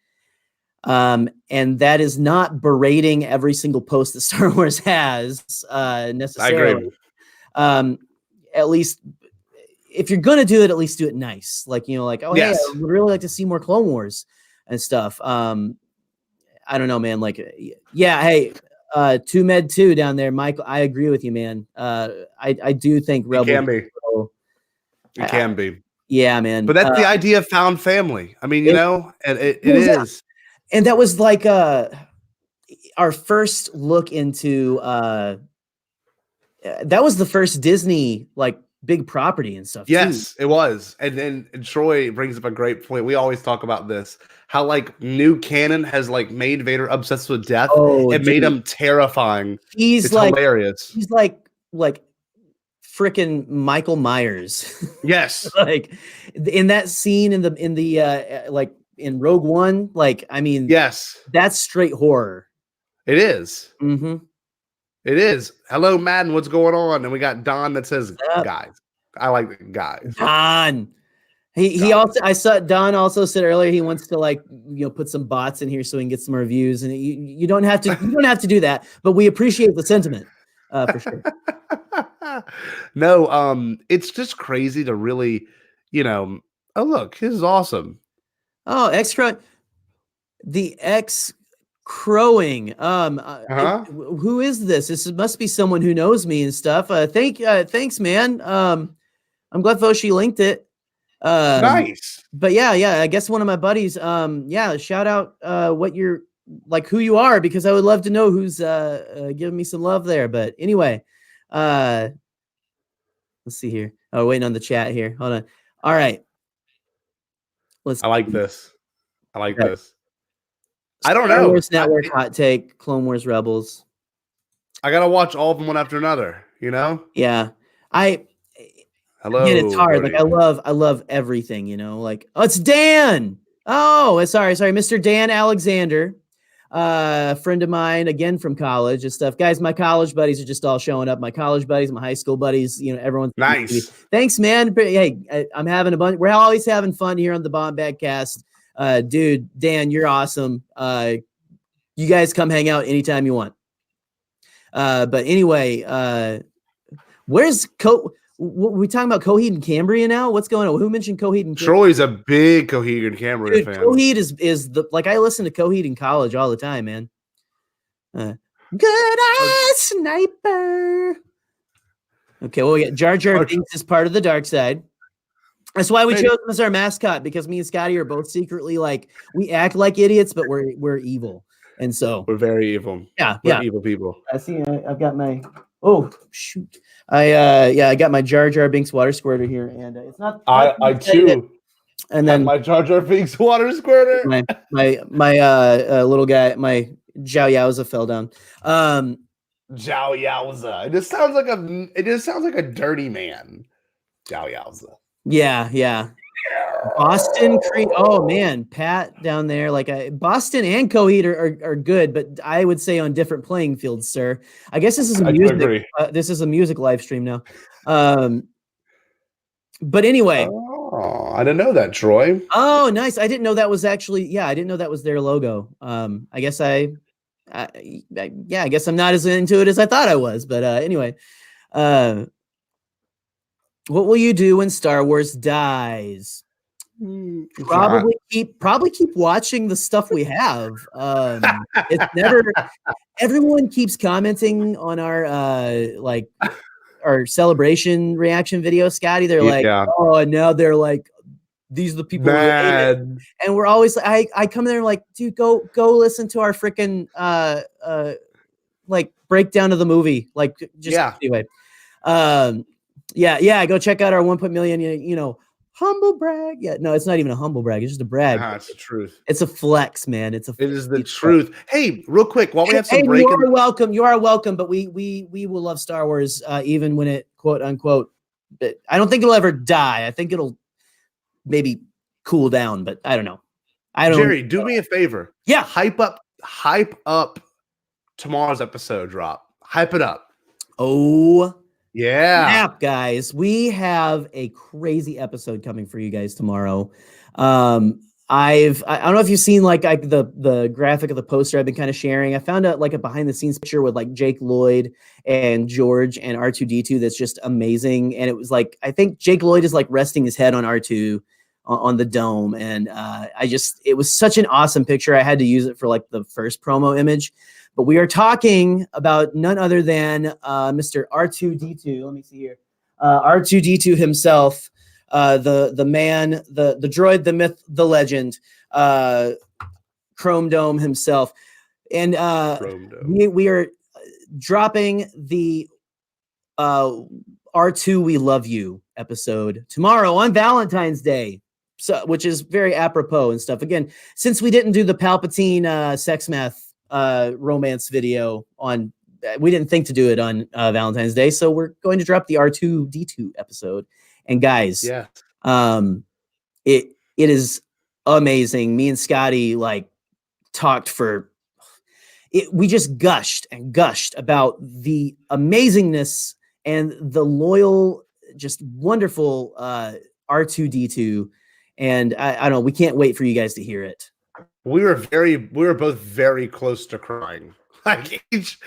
And that is not berating every single post that Star Wars has necessarily. I agree. At least if you're gonna do it, at least do it nice. Like, you know, like, oh hey, I would really like to see more Clone Wars and stuff. I don't know, man. Like, yeah, hey, 2med2 down there, Michael. I agree with you, man. I do think Rebels can be. It can be. Yeah, man. But that's the idea of found family. I mean, you know, and it is. And that was like our first look into that was the first Disney like big property and stuff. Yes, too. It was. And Troy brings up a great point. We always talk about this. How like new canon has like made Vader obsessed with death. It made him terrifying. It's like hilarious. He's like freaking Michael Myers. Yes. Like in that scene in the like in Rogue One, like, I mean, yes, that's straight horror. It is. Mm-hmm. It is. Hello, Madden. What's going on? And we got Don that says, guys. I like the guys. Don. He also, I saw Don also said earlier he wants to like, you know, put some bots in here so he can get some reviews, and you don't have to do that, but we appreciate the sentiment for sure. No, it's just crazy to really, you know, oh look, this is awesome. Oh, the X crowing. Who is this? This must be someone who knows me and stuff. Thanks, man. I'm glad Foshi linked it. Nice. But yeah, I guess one of my buddies. Shout out what you're like, who you are, because I would love to know who's giving me some love there. But anyway, let's see here. Oh, waiting on the chat here. Hold on. All right. I like this. I don't know. Star Wars Network hot take, Clone Wars Rebels. I gotta watch all of them one after another, you know? Yeah. Hello. Again, it's hard. buddy. Like I love everything, you know. Like, oh, it's Dan. Oh, sorry, Mr. Dan Alexander. Friend of mine, again from college and stuff. Guys, my college buddies are just all showing up. My college buddies, my high school buddies, you know, everyone's nice. Thanks, man. Hey, I'm having a bunch. We're always having fun here on the Bombadcast. Dude, Dan, you're awesome. You guys come hang out anytime you want. But anyway, where's we talking about Coheed and Cambria now? What's going on? Who mentioned Coheed and Cambria? Troy's a big Coheed and Cambria fan. Coheed is the, like, I listen to Coheed in college all the time, man. Good eye sniper. Okay, well, we got Jar Jar Binks is part of the dark side. That's why we chose him as our mascot, because me and Scotty are both secretly like, we act like idiots, but we're evil. And so we're very evil. We're evil people. I see. I've got my. Oh shoot! I got my Jar Jar Binks water squirter here, and it's not. I too. And then my Jar Jar Binks water squirter. My little guy, my Zhao Yaoza fell down. Zhao Yaoza. It just sounds like a dirty man. Zhao Yaoza. Yeah. Boston Creek. Oh man, Pat down there. Boston and Coheed are good, but I would say on different playing fields, sir. I guess this is a music. This is a music live stream now. But anyway. Oh, I didn't know that, Troy. Oh, nice. I didn't know that was actually. Yeah, I didn't know that was their logo. I guess I guess I'm not as into it as I thought I was. But anyway, what will you do when Star Wars dies? Probably keep watching the stuff we have. It's never. Everyone keeps commenting on our our celebration reaction video, Scotty. They're like, oh, and now they're like, these are the people who hate it. And we're always I come in there like, dude, go listen to our freaking breakdown of the movie. Anyway. Go check out our 1 million, humble brag. Yeah, no, it's not even a humble brag. It's just a brag. It's the truth. It's a flex, man. It is the truth. Hey, real quick, while we have some break. You are welcome. You are welcome. But we will love Star Wars even when it quote unquote. I don't think it'll ever die. I think it'll maybe cool down, but I don't know. Jerry, do me a favor. Yeah, hype up tomorrow's episode drop. Hype it up. Oh. Yeah, guys, we have a crazy episode coming for you guys tomorrow. I don't know if you've seen the graphic of the poster I've been kind of sharing. I found out a behind the scenes picture with Jake Lloyd and George and R2D2 that's just amazing. And it was I think Jake Lloyd is resting his head on R2 on the dome, and it was such an awesome picture. I had to use it for the first promo image. But we are talking about none other than Mr. R2D2. Let me see here. R2D2 himself, the man, the droid, the myth, the legend, Chrome Dome himself. And we are dropping the R2 We Love You episode tomorrow on Valentine's Day. So, which is very apropos and stuff. Again, since we didn't do the Palpatine sex math romance video we didn't think to do it on Valentine's Day, so we're going to drop the R2D2 episode. And guys, it is amazing. Me and Scotty talked for it. We just gushed about the amazingness and the loyal, just wonderful R2D2. And I don't know, we can't wait for you guys to hear it. We were both very close to crying. Each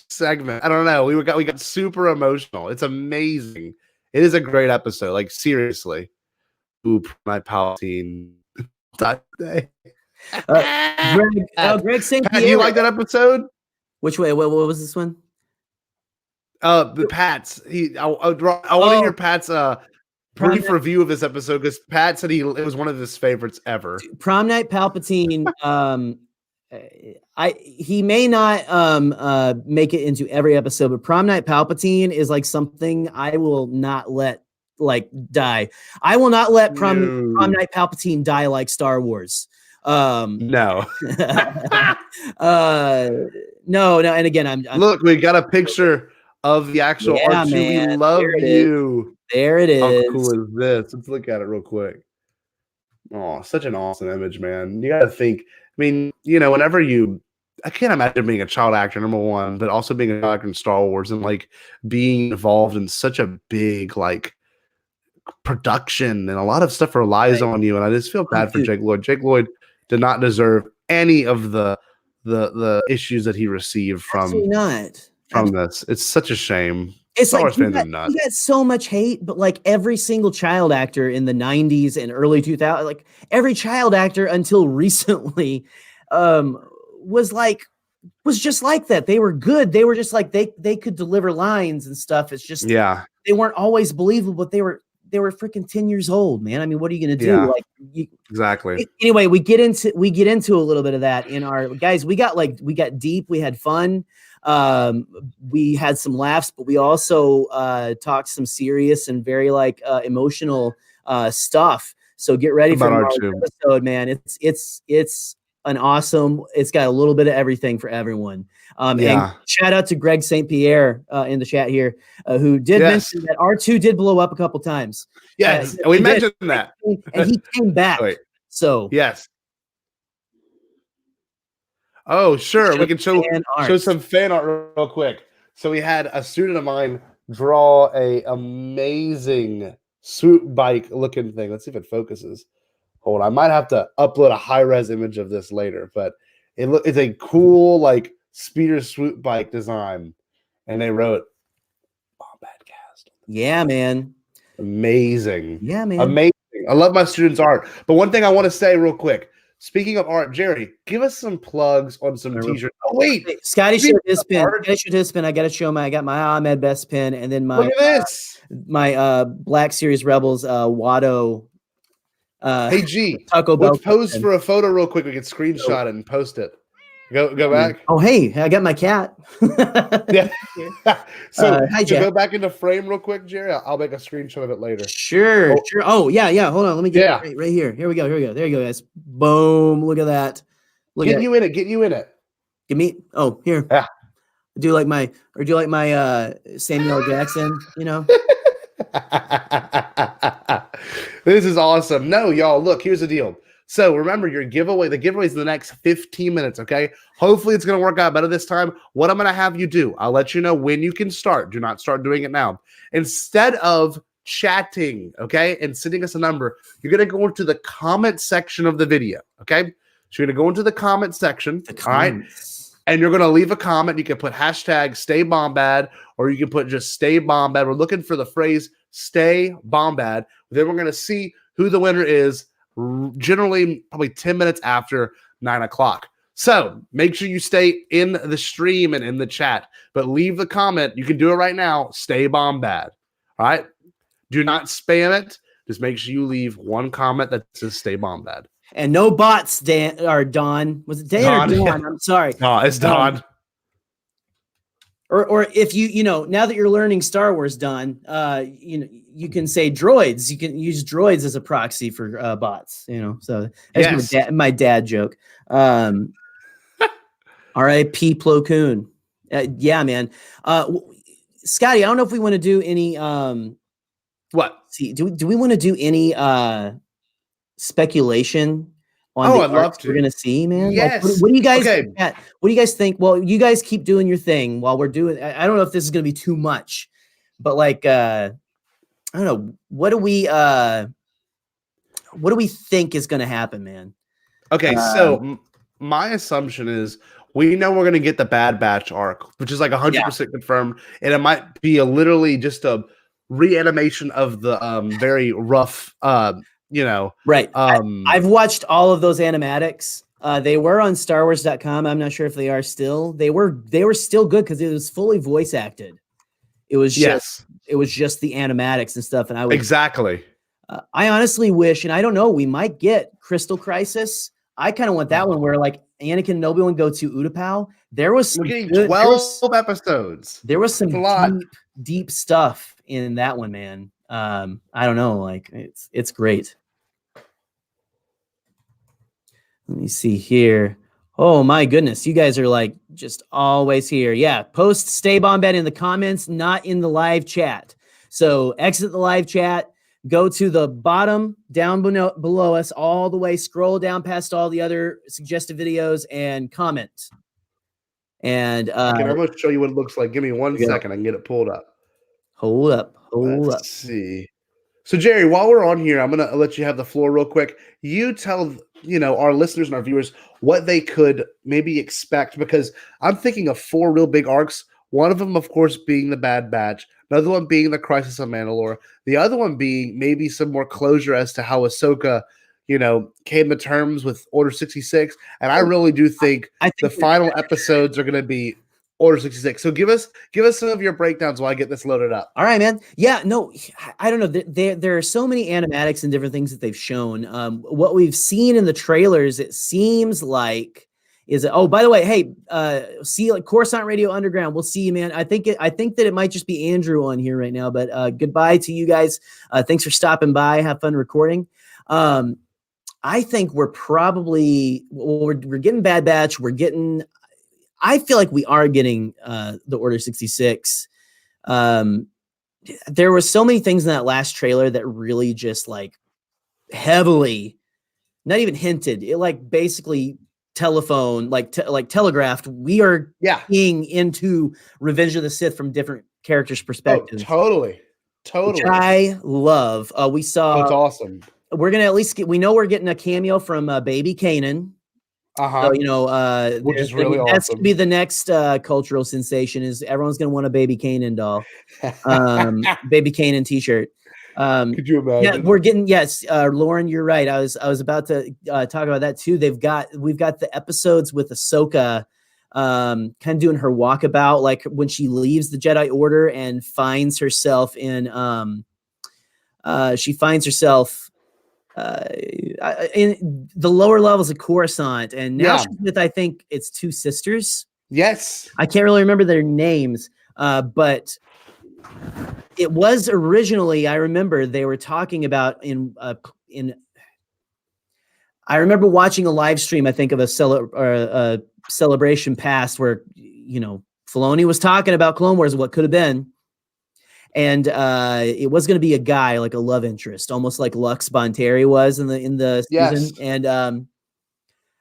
segment. I don't know. We got super emotional. It's amazing. It is a great episode. Seriously. Oop, my Palpatine. Greg St. Pat, you like that episode? Which way? What was this one? The Pat's. I want to hear Pat's brief review of this episode, because Pat said it was one of his favorites ever. Prom Night Palpatine. He may not make it into every episode, but Prom Night Palpatine is something I will not let die. I will not let Prom Night Palpatine die like Star Wars. No. No. And again, I'm look. We got a picture of the actual R2. Man, we love you. There it is. How cool is this? Let's look at it real quick. Oh, such an awesome image, man. You got to think. I mean, whenever I can't imagine being a child actor, number one, but also being a child actor in Star Wars and being involved in such a big production, and a lot of stuff relies on you. And I just feel bad for Jake Lloyd. Jake Lloyd did not deserve any of the issues that he received from this. It's such a shame. It's he got so much hate, but every single child actor in the 90s and early 2000s, every child actor until recently was just like that. They were good. They were just they could deliver lines and stuff. It's just they weren't always believable, but they were they were freaking 10 years old, man. I mean, what are you gonna do? Yeah. Like, Exactly. Anyway, we get into a little bit of that in our guys. We got deep. We had fun. We had some laughs, but we also talked some serious and very emotional stuff. So get ready for tomorrow's episode, man. It's an awesome. It's got a little bit of everything for everyone. And shout out to Greg St. Pierre in the chat here, who did mention that R2 did blow up a couple times. Yes, we mentioned that, and he came back. So yes. Oh, sure. We can show some fan art real quick. So we had a student of mine draw a amazing swoop bike looking thing. Let's see if it focuses. Hold on. I might have to upload a high-res image of this later, but it's a cool like speeder swoop bike design. And they wrote Bombadcast. Yeah, man. Amazing. Yeah, man. Amazing. I love my students' art. But one thing I want to say real quick. Speaking of art, Jerry, give us some plugs on some t-shirts. Oh, wait. Scotty showed his pin. I got to show I got my Ahmed Best pin, and then my look at this. My Black Series Rebels Watto. Hey, G, Taco Bell. Let's pose for a photo real quick. We can screenshot it and post it. Go back. Oh, hey, I got my cat. Yeah. So hi, Jack. Go back into frame real quick, Jerry. I'll make a screenshot of it later. Sure. Oh, yeah. Hold on. Let me get it right here. Here we go. There you go, guys. Boom. Look at that. Get you in it. Give me. Oh, here. Yeah. Do you like my Samuel Jackson? You know. This is awesome. No, y'all. Look, here's the deal. So remember your giveaway. The giveaway is in the next 15 minutes, okay? Hopefully it's going to work out better this time. What I'm going to have you do, I'll let you know when you can start. Do not start doing it now. Instead of chatting, okay, and sending us a number, you're going to go into the comment section of the video, okay? So you're going to go into the comment section, all right? And you're going to leave a comment. You can put hashtag Stay Bombad, or you can put just Stay Bombad. We're looking for the phrase Stay Bombad. Then we're going to see who the winner is, generally probably 10 minutes after 9 o'clock. So make sure you stay in the stream and in the chat, but leave the comment. You can do it right now. Stay Bombad. All right. Do not spam it. Just make sure you leave one comment that says Stay Bombad. And no bots, Don. Was it Dan or Don? I'm sorry. No, it's Don. Or if you now that you're learning Star Wars, Don, you can say droids. You can use droids as a proxy for bots. So that's my dad joke. R.I.P. Plo Koon. Yeah, man. Scotty, I don't know if we want to do any. What? See, do we want to do any speculation on the I'd love to. We're gonna see, man? Yes. What do you guys? Okay. What do you guys think? Well, you guys keep doing your thing while we're doing. I don't know if this is gonna be too much, but I don't know. What do we think is gonna happen, man? Okay, so my assumption is we know we're going to get the Bad Batch arc, which is like 100% confirmed, and it might be literally just a reanimation of the very rough, Right. I've watched all of those animatics. They were on StarWars.com. I'm not sure if they are still. They were still good because it was fully voice acted. It was just the animatics and stuff, and exactly. I honestly wish, and I don't know, we might get Crystal Crisis. I kind of want that one where Anakin and Obi-Wan go to Utapau. There was some 12 episodes. There was some deep stuff in that one, man. I don't know, it's great. Let me see here. Oh my goodness, you guys are just always here. Yeah, post Stay Bombad in the comments, not in the live chat. So exit the live chat. Go to the bottom down below us all the way, scroll down past all the other suggested videos and comment. And I'm going to show you what it looks like. Give me 1 second. I can get it pulled up. Hold up. Let's see. So, Jerry, while we're on here, I'm going to let you have the floor real quick. You tell, our listeners and our viewers what they could maybe expect, because I'm thinking of 4 real big arcs. One of them, of course, being the Bad Batch. Another one being the Crisis on Mandalore. The other one being maybe some more closure as to how Ahsoka, came to terms with Order 66. And I really do think the final episodes are going to be Order 66. So give us some of your breakdowns while I get this loaded up. All right, man. Yeah, no, I don't know. There are so many animatics and different things that they've shown. What we've seen in the trailers, it seems like is oh, by the way, hey, see like Coruscant Radio Underground. We'll see you, man. I think that it might just be Andrew on here right now, but goodbye to you guys. Thanks for stopping by. Have fun recording. I think we're probably we're getting Bad Batch. I feel like we are getting the Order 66. There were so many things in that last trailer that really just like heavily, not even hinted, it like basically telephone, like telegraphed. We are being into Revenge of the Sith from different characters' perspectives. Oh, totally. Which I love. We saw. That's awesome. We're gonna at least we know we're getting a cameo from Baby Kanan. So, which is really awesome. That's gonna be the next cultural sensation. Is everyone's gonna want a Baby Kanan doll, Baby Kanan T-shirt. Could you imagine? Yeah, we're getting Lauren, you're right. I was about to talk about that too. We've got the episodes with Ahsoka, kind of doing her walkabout, like when she leaves the Jedi Order and finds herself in in the lower levels of Coruscant, and now she's with, I think it's two sisters. Yes, I can't really remember their names, but it was originally. I remember they were talking about I remember watching a live stream. I think of a celebration past where Filoni was talking about Clone Wars, what could have been. And it was going to be a guy, like a love interest, almost like Lux Bonteri was in the season. And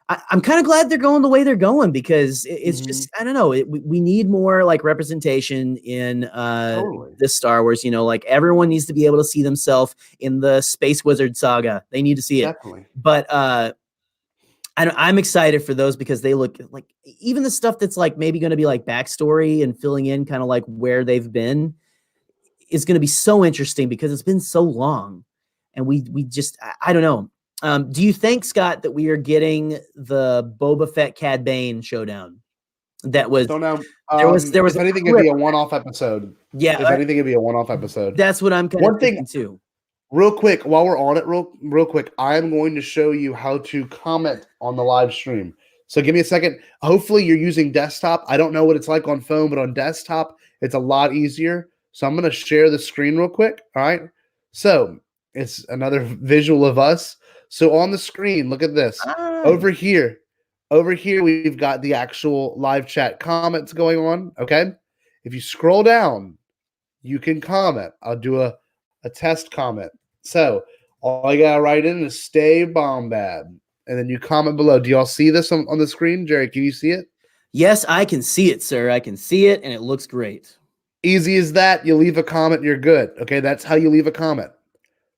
I'm kind of glad they're going the way they're going, because it's just, I don't know, we need more like representation in this Star Wars. Like everyone needs to be able to see themselves in the Space Wizard saga. They need to see it. Definitely. But I'm excited for those, because they look like, even the stuff that's like maybe going to be like backstory and filling in kind of like where they've been, is going to be so interesting, because it's been so long, and we just, I don't know. Do you think, Scott, that we are getting the Boba Fett Cad Bane showdown? That was, don't know. There was if anything, it'd be a one-off episode. Yeah, if anything, it'd be a one-off episode. That's what I'm kind of thinking too. Real quick, while we're on it, real quick, I'm going to show you how to comment on the live stream. So give me a second. Hopefully, you're using desktop. I don't know what it's like on phone, but on desktop, it's a lot easier. So I'm going to share the screen real quick. All right. So it's another visual of us. So on the screen, look at this. Over here, we've got the actual live chat comments going on. Okay. If you scroll down, you can comment. I'll do a test comment. So all you got to write in is "Stay Bombad," and then you comment below. Do y'all see this on the screen? Jerry, can you see it? Yes, I can see it, sir. I can see it, and it looks great. Easy as that. You leave a comment, you're good. Okay, that's how you leave a comment.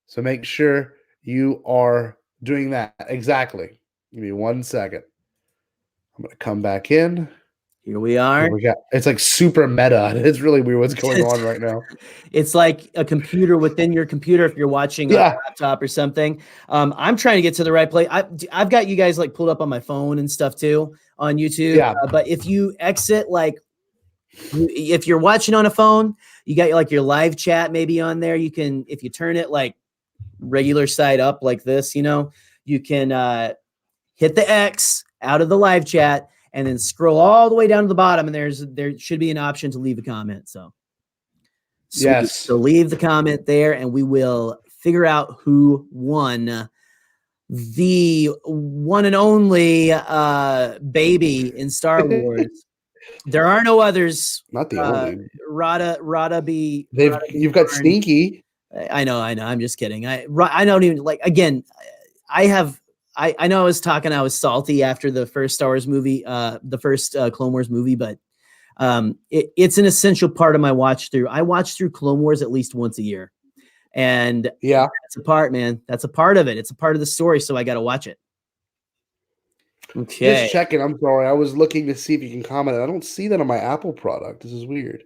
So make sure you are doing that. Exactly. Give me 1 second. I'm going to come back in. Here we are. It's like super meta. It's really weird what's going on right now. It's like a computer within your computer if you're watching a laptop or something. I'm trying to get to the right place. I've got you guys like pulled up on my phone and stuff too on YouTube. Yeah. But if you exit, like, if you're watching on a phone, you got like your live chat maybe on there. You can, if you turn it like regular side up like this, you can hit the X out of the live chat and then scroll all the way down to the bottom, and there should be an option to leave a comment. So yes, so leave the comment there, and we will figure out who won the one and only baby in Star Wars. There are no others. Not the only. Rada B. You've got Sneaky. I know. I'm just kidding. I don't even like. Again, I know I was talking. I was salty after the first Star Wars movie, the first Clone Wars movie, but it's an essential part of my watch through. I watch through Clone Wars at least once a year, and that's a part, man. That's a part of it. It's a part of the story, so I got to watch it. Okay. Just checking. I'm sorry. I was looking to see if you can comment. I don't see that on my Apple product. This is weird.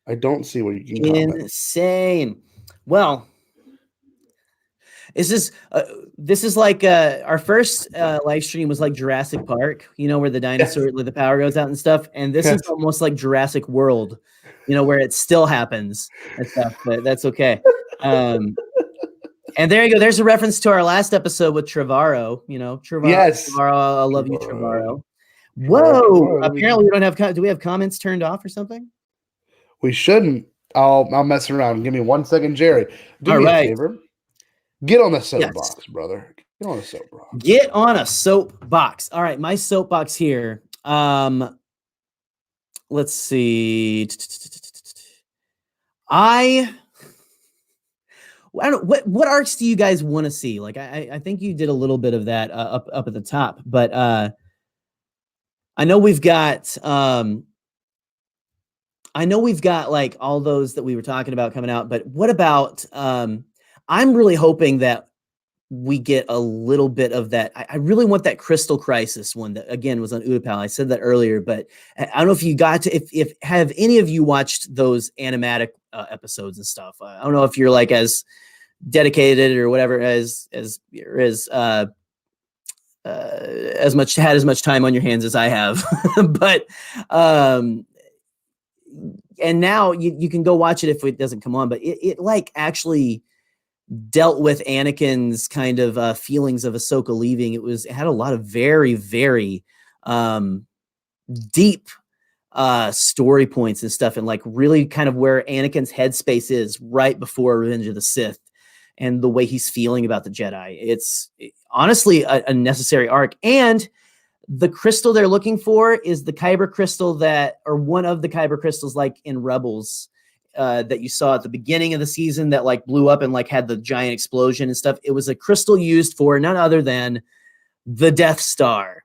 I don't see where you can comment. Insane. Well, This is like our first live stream was like Jurassic Park, where the dinosaur, like the power goes out and stuff. And this is almost like Jurassic World, where it still happens and stuff, but that's okay. And there you go. There's a reference to our last episode with Trevorrow. Trevorrow. Yes. Trevorrow, I love you, Trevorrow. Whoa! Apparently, we don't have. Do we have comments turned off or something? We shouldn't. I'll mess around. Give me 1 second, Jerry. Do me a favor. Get on the soapbox, brother. Get on a soapbox. Get on a soapbox. All right, my soapbox here. Let's see. I don't know, what arcs do you guys want to see? Like, I think you did a little bit of that up at the top, but I know we've got like all those that we were talking about coming out, but what about I'm really hoping that we get a little bit of that. I really want that Crystal Crisis one that again was on Utapau. I said that earlier, but I don't know if you got to, if have any of you watched those animatic episodes and stuff. I don't know if you're like as dedicated or whatever as much time on your hands as I have, but and now you can go watch it if it doesn't come on, but it like actually dealt with Anakin's kind of feelings of Ahsoka leaving. It had a lot of very, very deep story points and stuff, and like really kind of where Anakin's headspace is right before Revenge of the Sith and the way he's feeling about the Jedi. It's honestly a necessary arc. And the crystal they're looking for is the Kyber crystal or one of the Kyber crystals like in Rebels that you saw at the beginning of the season that like blew up and like had the giant explosion and stuff. It was a crystal used for none other than the Death Star.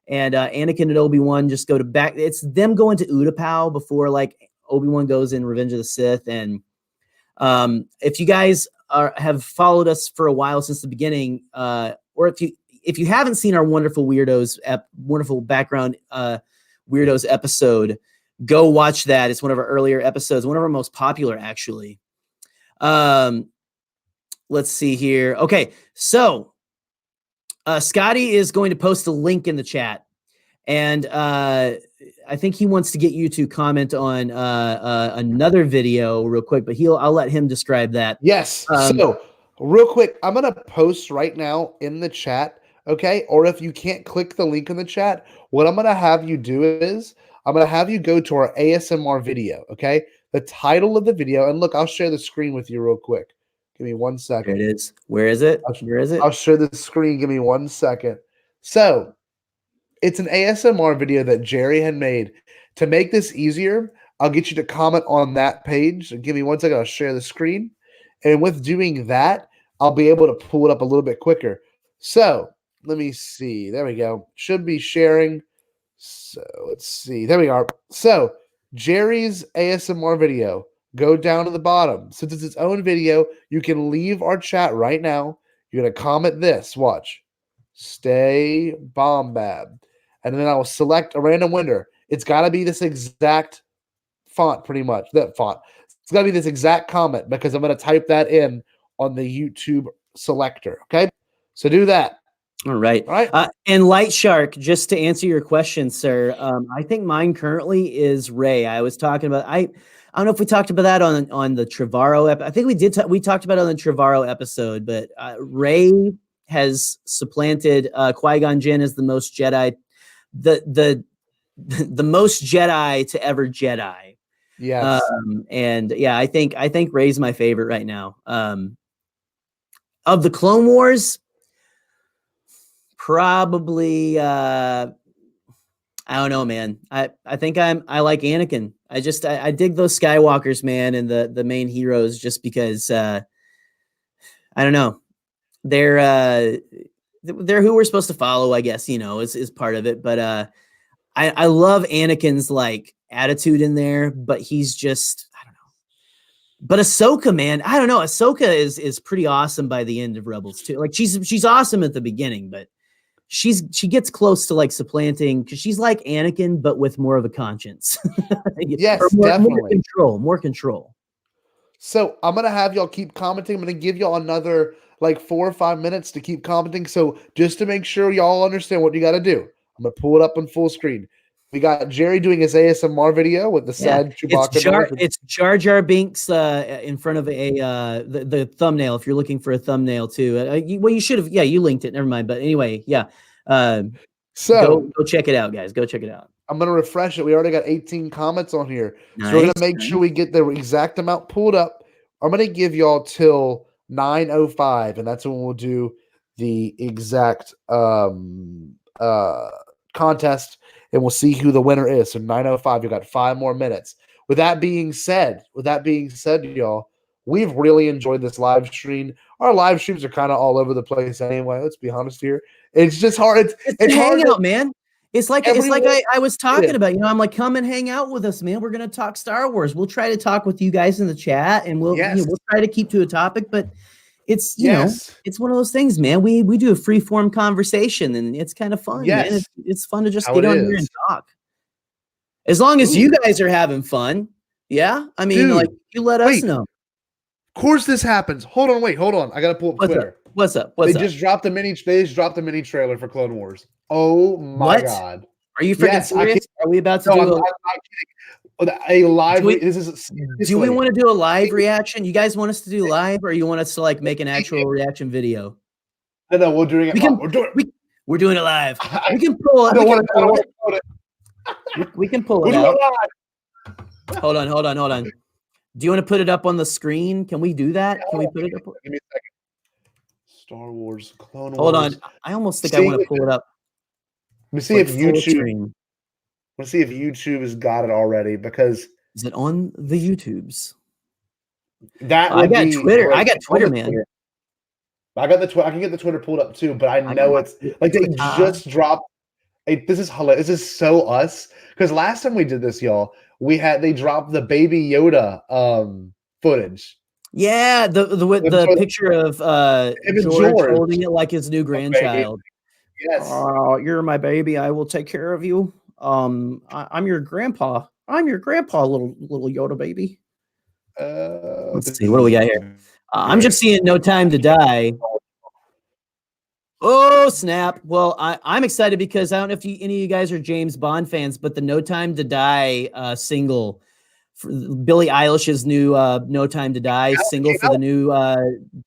And Anakin and Obi-Wan just go to back. It's them going to Utapau before like Obi-Wan goes in Revenge of the Sith. And if you guys have followed us for a while since the beginning, or if you haven't seen our wonderful background weirdos episode, go watch that. It's one of our earlier episodes, one of our most popular, actually. Let's see here. Okay, so Scotty is going to post a link in the chat, and I think he wants to get you to comment on another video real quick, but I'll let him describe that. Yes. So real quick, I'm gonna post right now in the chat. Okay, or if you can't click the link in the chat, what I'm gonna have you do is I'm going to have you go to our ASMR video, okay? The title of the video, and look, I'll share the screen with you real quick. Give me 1 second. There it is. Where is it? I'll share the screen. Give me 1 second. So, it's an ASMR video that Jerry had made. To make this easier, I'll get you to comment on that page. So give me 1 second. I'll share the screen. And with doing that, I'll be able to pull it up a little bit quicker. So, let me see. There we go. Should be sharing. So let's see. There we are. So Jerry's ASMR video. Go down to the bottom. Since it's its own video, you can leave our chat right now. You're going to comment this. Watch. Stay Bombad. And then I will select a random winner. It's got to be this exact font, pretty much. That font. It's got to be this exact comment because I'm going to type that in on the YouTube selector. Okay? So do that. All right. And Light Shark, just to answer your question, sir, I think mine currently is Rey. I was talking about, I don't know if we talked about that on the Trevorrow episode. I think we did. We talked about it on the Trevorrow episode, but Rey has supplanted Qui-Gon Jinn as the most Jedi, the most Jedi to ever Jedi. Yes. And yeah, I think Rey's my favorite right now. Of the Clone Wars, probably I don't know, man. I think I like Anakin. I dig those Skywalkers, man, and the main heroes just because I don't know. They're who we're supposed to follow, I guess, is part of it. But I love Anakin's like attitude in there, but he's just, I don't know. But Ahsoka, man, I don't know. Ahsoka is pretty awesome by the end of Rebels too. Like she's awesome at the beginning, but she gets close to like supplanting because she's like Anakin, but with more of a conscience. Yes, definitely. More control. So I'm going to have y'all keep commenting. I'm going to give y'all another like 4 or 5 minutes to keep commenting. So just to make sure y'all understand what you got to do, I'm gonna pull it up on full screen. We got Jerry doing his ASMR video with the sad Chewbacca noise. It's Jar Jar Binks in front of the thumbnail. If you're looking for a thumbnail too, you should have. Yeah, you linked it. Never mind. But anyway, yeah. So go check it out, guys. Go check it out. I'm gonna refresh it. We already got 18 comments on here, so we're gonna make sure we get the exact amount pulled up. I'm gonna give y'all till 9:05, and that's when we'll do the exact contest, and we'll see who the winner is. So 9:05, you got 5 more minutes. With that being said, y'all, we've really enjoyed this live stream. Our live streams are kind of all over the place anyway. Let's be honest here. It's just hard. It's hang out, man. It's like I was talking about. I'm like, come and hang out with us, man. We're gonna talk Star Wars. We'll try to talk with you guys in the chat, and we'll try to keep to a topic. But it's it's one of those things, man. We do a free form conversation, and it's kind of fun. Yes, man. It's fun to just get on here and talk. As long as you guys are having fun, yeah. I mean, like you let us know. Of course, this happens. Hold on. I gotta pull up Twitter. What's up? They just dropped a mini trailer for Clone Wars. Oh my god! Are you freaking serious? Are we about to do I'm a live? Do we want to do a live reaction? You guys want us to do live, or you want us to like make an actual reaction video? No, we're doing it. We're doing it live. We can pull it. We can pull it out. Hold on. Do you want to put it up on the screen? Can we do that? Can we put it up? Give me a second. Star Wars, Clone Wars. Hold on. I almost think I want to pull it up. Let me see if YouTube. Let's see if YouTube has got it already. Because is it on the YouTubes? I got Twitter. I got Twitter, man. I got the Twitter. I can get the Twitter pulled up too. But I know it's like they just dropped. This is hilarious. This is so us. Because last time we did this, y'all, they dropped the Baby Yoda footage. Yeah, the picture of George holding it like his new grandchild. Yes. You're my baby. I will take care of you. I'm your grandpa. I'm your grandpa, little Yoda baby. Let's see. What do we got here? I'm just seeing No Time to Die. Oh, snap. Well, I'm excited because I don't know if any of you guys are James Bond fans, but the No Time to Die single, for Billie Eilish's new No Time to Die single for the new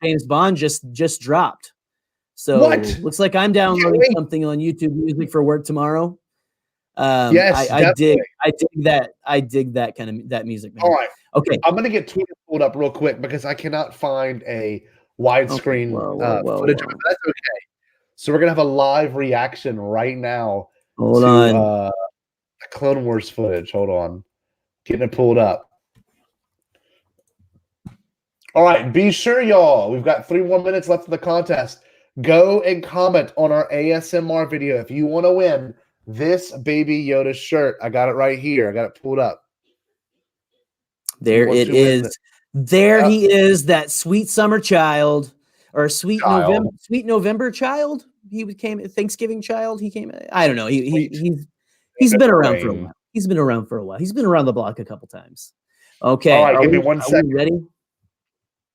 James Bond just dropped. So looks like I'm downloading something on YouTube Music for work tomorrow. Yes, I dig that kind of that music, man. All right. Okay. I'm gonna get Twitter pulled up real quick because I cannot find a widescreen footage. That's okay. So we're gonna have a live reaction right now to Clone Wars footage. Hold on. Getting it pulled up. All right, be sure, y'all. We've got 3 more minutes left of the contest. Go and comment on our ASMR video if you want to win this Baby Yoda shirt. I got it right here. I got it pulled up. There it is. There he is, that sweet summer child, or sweet November child. He became a Thanksgiving child. He came. I don't know. He's been around for a while. He's been around for a while. He's been around the block a couple times. Okay. All right. Give me 1 second. Ready?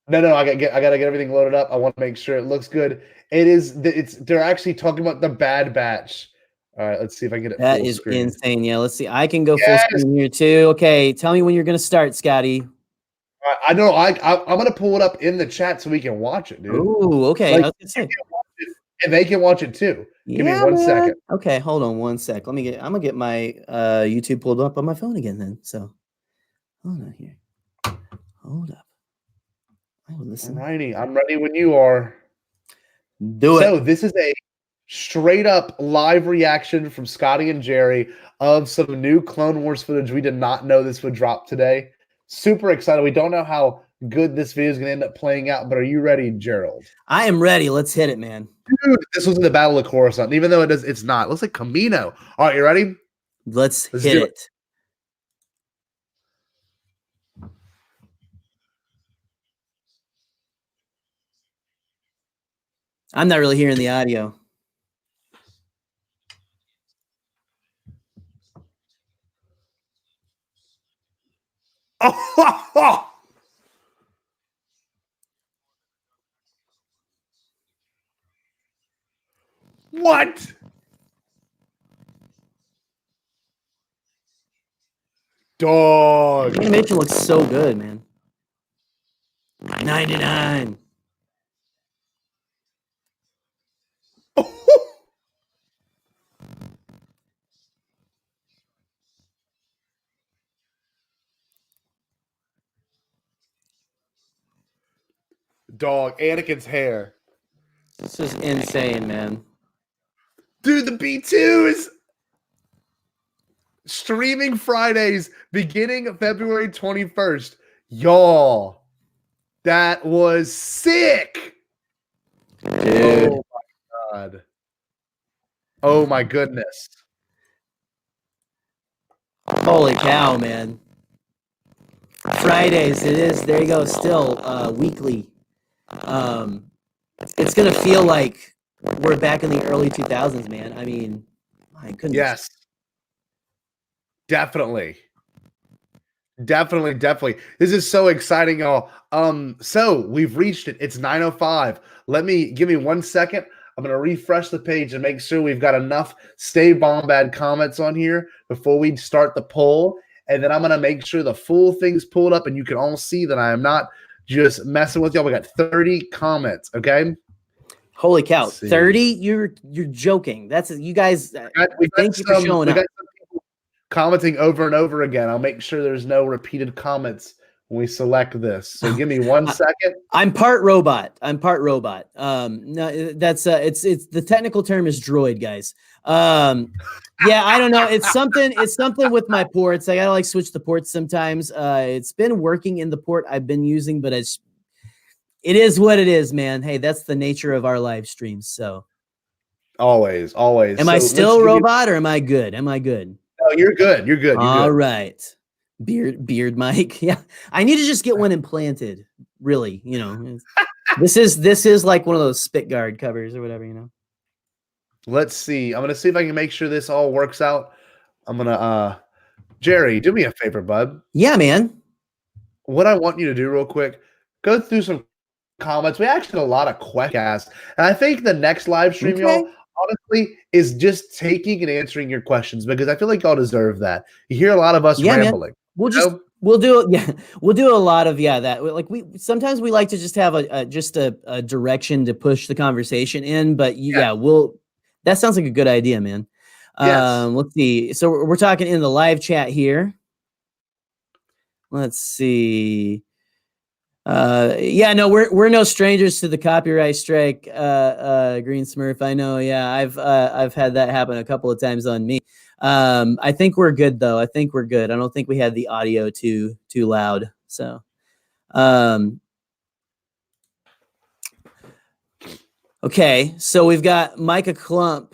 No. I gotta get everything loaded up. I want to make sure it looks good. They're actually talking about the Bad Batch. All right. Let's see if I can get it. That is insane. Yeah. Let's see. I can go full screen here too. Okay. Tell me when you're gonna start, Scotty. I know. I'm gonna pull it up in the chat so we can watch it, dude. Ooh. Okay. Like, I was gonna say. And they can watch it too. Give me 1 second. Okay, hold on 1 sec. I'm gonna get my YouTube pulled up on my phone again then. So hold on here. Hold up. I will listen. Alrighty, I'm ready when you are. Do it. So this is a straight up live reaction from Scotty and Jerry of some new Clone Wars footage. We did not know this would drop today. Super excited. We don't know how good this video is going to end up playing out, but are you ready, Gerald? I am ready. Let's hit it, man. Dude, this was in the Battle of Coruscant, even though it's not. It looks like Camino. All right, you ready? Let's hit it. I'm not really hearing the audio. Oh, What? Dog. The animation looks so good, man. 99. Dog. Anakin's hair. This is insane, man. Dude, the B2 is streaming Fridays beginning February 21st. Y'all, that was sick. Dude. Oh my God. Oh my goodness. Holy cow, man. Fridays, it is. There you go. Still weekly. It's going to feel like we're back in the early 2000s, man. I mean, my goodness. Yes. Definitely. Definitely. This is so exciting, y'all. So we've reached it. It's 9:05. Give me 1 second. I'm gonna refresh the page and make sure we've got enough Stay Bombad comments on here before we start the poll. And then I'm gonna make sure the full thing's pulled up and you can all see that I am not just messing with y'all. We got 30 comments, okay? Holy cow. 30? You're joking. That's you guys. Thank you for showing up. Got some people commenting over and over again. I'll make sure there's no repeated comments when we select this. So give me 1 second. I'm part robot. No, that's it's the technical term is droid, guys. Yeah, I don't know. It's something with my ports. I gotta switch the ports sometimes. It's been working in the port I've been using, but it is what it is, man. Hey, that's the nature of our live streams. So always. Am I still robot or am I good? No, you're good. You're good. All right. Beard mic. Yeah. I need to just get one implanted. Really, this is like one of those spit guard covers or whatever, Let's see. I'm gonna see if I can make sure this all works out. I'm gonna Jerry, do me a favor, bud. Yeah, man. What I want you to do real quick, go through some comments. We actually had a lot of questions, and I think the next live stream, y'all, honestly, is just taking and answering your questions because I feel like y'all deserve that. You hear a lot of us rambling. Man. We'll do a lot of that. Sometimes we like to just have a direction to push the conversation in, but that sounds like a good idea, man. Yes. Let's see. So we're talking in the live chat here. Let's see. We're no strangers to the copyright strike. Green Smurf, I know. Yeah, I've had that happen a couple of times on me. I think we're good though. I think we're good. I don't think we had the audio too loud. So, okay. So we've got Micah Klump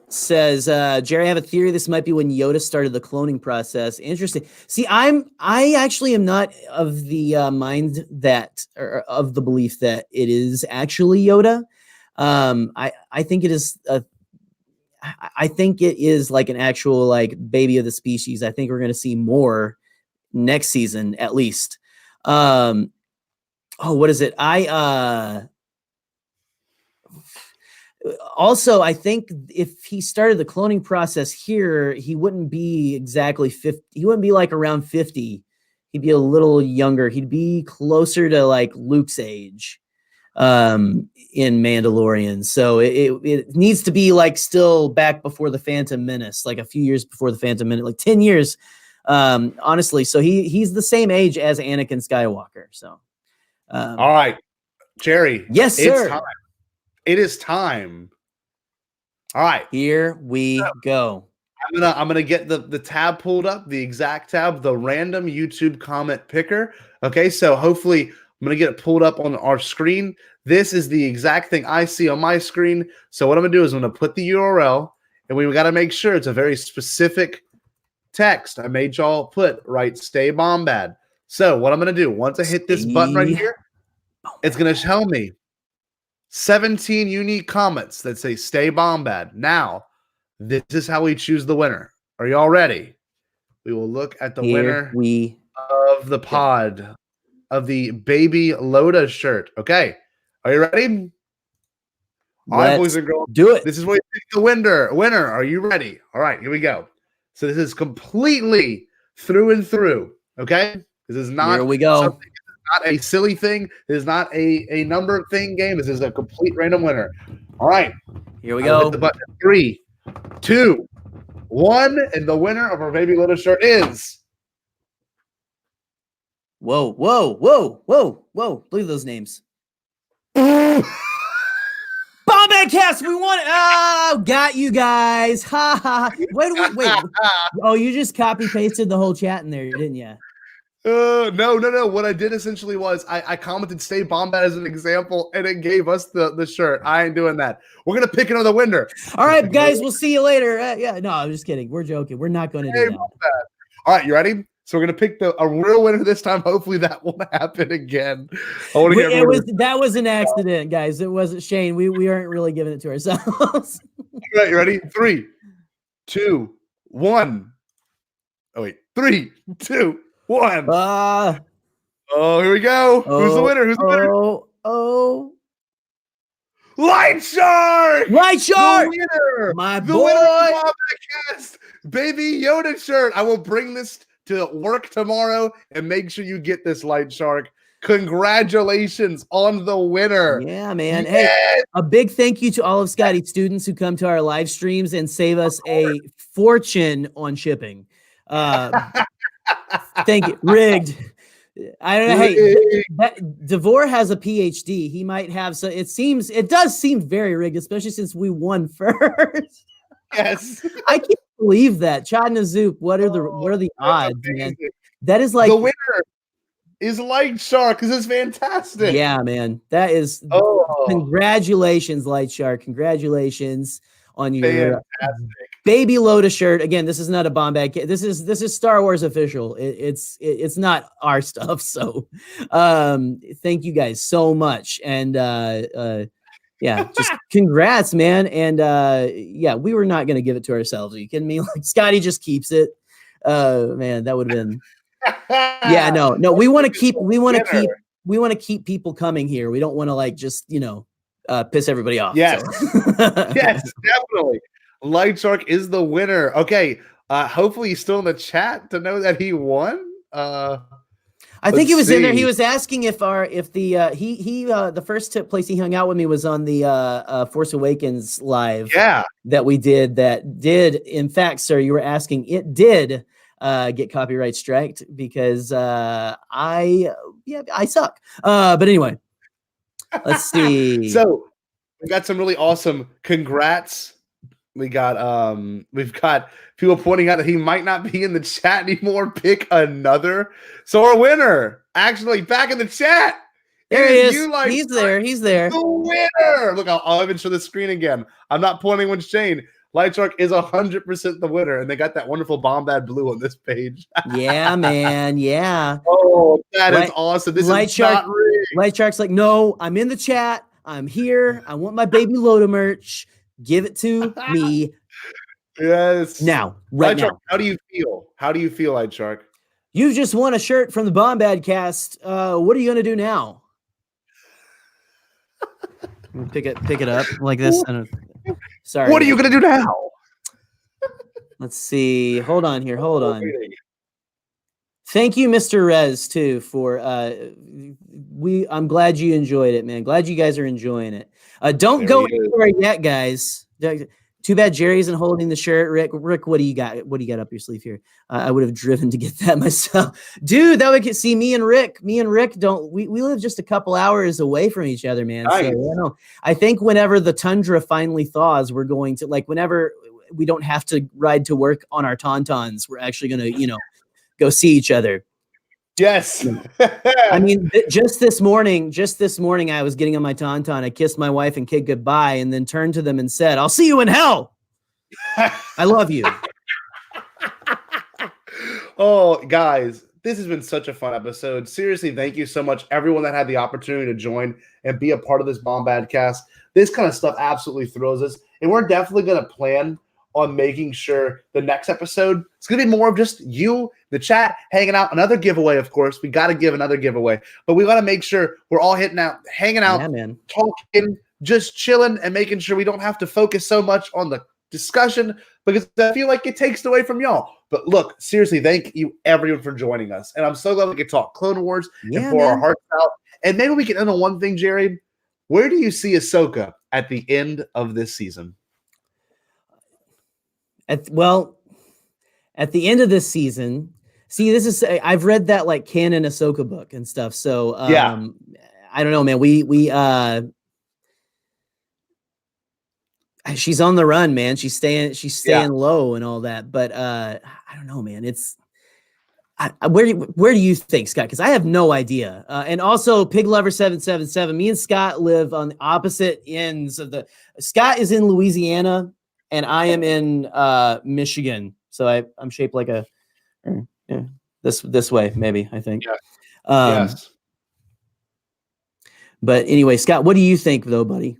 says, Jerry, I have a theory. This might be when Yoda started the cloning process. Interesting. See, I actually am not of the mind that, or of the belief that it is actually Yoda. I think it is I think it is like an actual baby of the species. I think we're going to see more next season at least. What is it? Also, I think if he started the cloning process here, he wouldn't be exactly 50. He wouldn't be around 50. He'd be a little younger. He'd be closer to Luke's age in Mandalorian. So it needs to be still back before the Phantom Menace, a few years before the Phantom Menace, 10 years, honestly. So he's the same age as Anakin Skywalker. So, all right, Jerry. Yes, sir. It is time. All right. Here we go. I'm gonna get the tab pulled up, the exact tab, the random YouTube comment picker. Okay, so hopefully I'm gonna get it pulled up on our screen. This is the exact thing I see on my screen. So what I'm gonna do is I'm gonna put the URL, and we gotta make sure it's a very specific text. I made y'all put Stay Bombad. So what I'm gonna do, once I hit this button right here, it's gonna tell me 17 unique comments that say Stay Bombad. Now, this is how we choose the winner. Are y'all ready? We will look at the winner of the pod of the Baby Loda shirt. Okay. Are you ready? All right, boys and girls. Do it. This is where you pick the winner. Winner, are you ready? All right, here we go. So this is completely through and through. Okay? This is not Here we go. Not a silly thing. This is not a number thing game. This is a complete random winner. All right. Here we go. Hit the button. 3, 2, 1, and the winner of our Baby Loda shirt is. Whoa, whoa, whoa, whoa, whoa. Look at those names. Bombadcast, we won it. Oh, got you guys. Ha ha. Wait. Oh, you just copy pasted the whole chat in there, didn't you? No. What I did essentially was I commented "Stay Bombad" as an example, and it gave us the shirt. I ain't doing that. We're gonna pick another winner. All right, guys, we'll see you later. Yeah, no, I'm just kidding. We're joking. We're not going to do that. All right, you ready? So we're gonna pick a real winner this time. Hopefully that won't happen again. That was an accident, guys. It wasn't Shane. We aren't really giving it to ourselves. All right, you ready? 3, 2, 1. Oh wait, 3, 2, 1. Oh, here we go. Who's the winner? Who's the winner? Oh. Light Shark! Light Shark! The winner! My the boy! Winner of the Bombadcast Baby Yoda shirt. I will bring this to work tomorrow and make sure you get this, Light Shark. Congratulations on the winner. Yeah, man. Yes. Hey, a big thank you to all of Scotty's students who come to our live streams and save us a fortune on shipping. Thank you. Rigged. I don't know. Hey, Devore has a PhD. He might have so. It does seem very rigged, especially since we won first. Yes, I can't believe that. Chad and Azoop, what are the odds, man? That is like the winner is Light Shark. This is fantastic. Yeah, man. That is. Congratulations, Light Shark. Congratulations on your Baby Loda shirt. Again, this is not a Bombad. This is Star Wars official. It's not our stuff. So, thank you guys so much. And yeah, just congrats, man. And yeah, we were not going to give it to ourselves. Are you kidding me? Like Scotty just keeps it. Man, that would have been. Yeah, no. We want to keep people coming here. We don't want to like just piss everybody off. Yes, so. Yes, definitely. Light Shark is the winner. Okay, hopefully he's still in the chat to know that he won. I think he was in there. He was asking if the first place he hung out with me was on the Force Awakens live. Yeah, that we did. That did, in fact, sir, you were asking. It did get copyright striked because I suck. But anyway, let's see. So we got some really awesome congrats. We've got people pointing out that he might not be in the chat anymore. Pick another. So our winner, actually back in the chat. There he is. He's there. The winner. Look, I'll even show the screen again. I'm not pointing with Shane. Light Shark is 100% the winner, and they got that wonderful Bombad blue on this page. Yeah, man. Yeah. Oh, that is awesome. This Light is Shark. not rigged. Light Shark's like, no, I'm in the chat. I'm here. I want my Baby Loda merch. Give it to me. Yes. Now, Light Shark, how do you feel? How do you feel, Light Shark? You just won a shirt from the Bombadcast. What are you going to do now? Pick it up like this. Sorry. What are you going to do now? Let's see. Hold on here. Hold on. Thank you, Mr. Rez, too, for I'm glad you enjoyed it, man. Glad you guys are enjoying it. Don't go anywhere yet, guys. Too bad Jerry isn't holding the shirt. Rick, what do you got? What do you got up your sleeve here? I would have driven to get that myself. Dude, that would see me and Rick. Me and Rick we live just a couple hours away from each other, man. Nice. So I think whenever the tundra finally thaws, we're going to whenever we don't have to ride to work on our tauntauns, we're actually going to, go see each other. Yes. I mean, just this morning, I was getting on my tauntaun. I kissed my wife and kid goodbye and then turned to them and said, I'll see you in hell. I love you. Oh, guys, this has been such a fun episode. Seriously, thank you so much, everyone that had the opportunity to join and be a part of this Bombadcast. This kind of stuff absolutely thrills us. And we're definitely going to plan on making sure the next episode it's going to be more of just you, the chat, hanging out. Another giveaway, of course. We got to give another giveaway, but we got to make sure we're all hanging out, talking, just chilling and making sure we don't have to focus so much on the discussion because I feel like it takes it away from y'all. But look, seriously, thank you everyone for joining us. And I'm so glad we could talk Clone Wars and pour our hearts out. And maybe we can end on one thing, Jerry. Where do you see Ahsoka at the end of this season? At the end of this season, see, I've read that like canon Ahsoka book and stuff. So I don't know, man. She's on the run, man. She's staying low and all that. But I don't know, man. Where do you think, Scott? Because I have no idea. And also, Pig Lover 777. Me and Scott live on the opposite ends of the. Scott is in Louisiana, and I am in Michigan. So I'm shaped like a this way, maybe. I think. Yeah. Yes. But anyway, Scott, what do you think, though, buddy?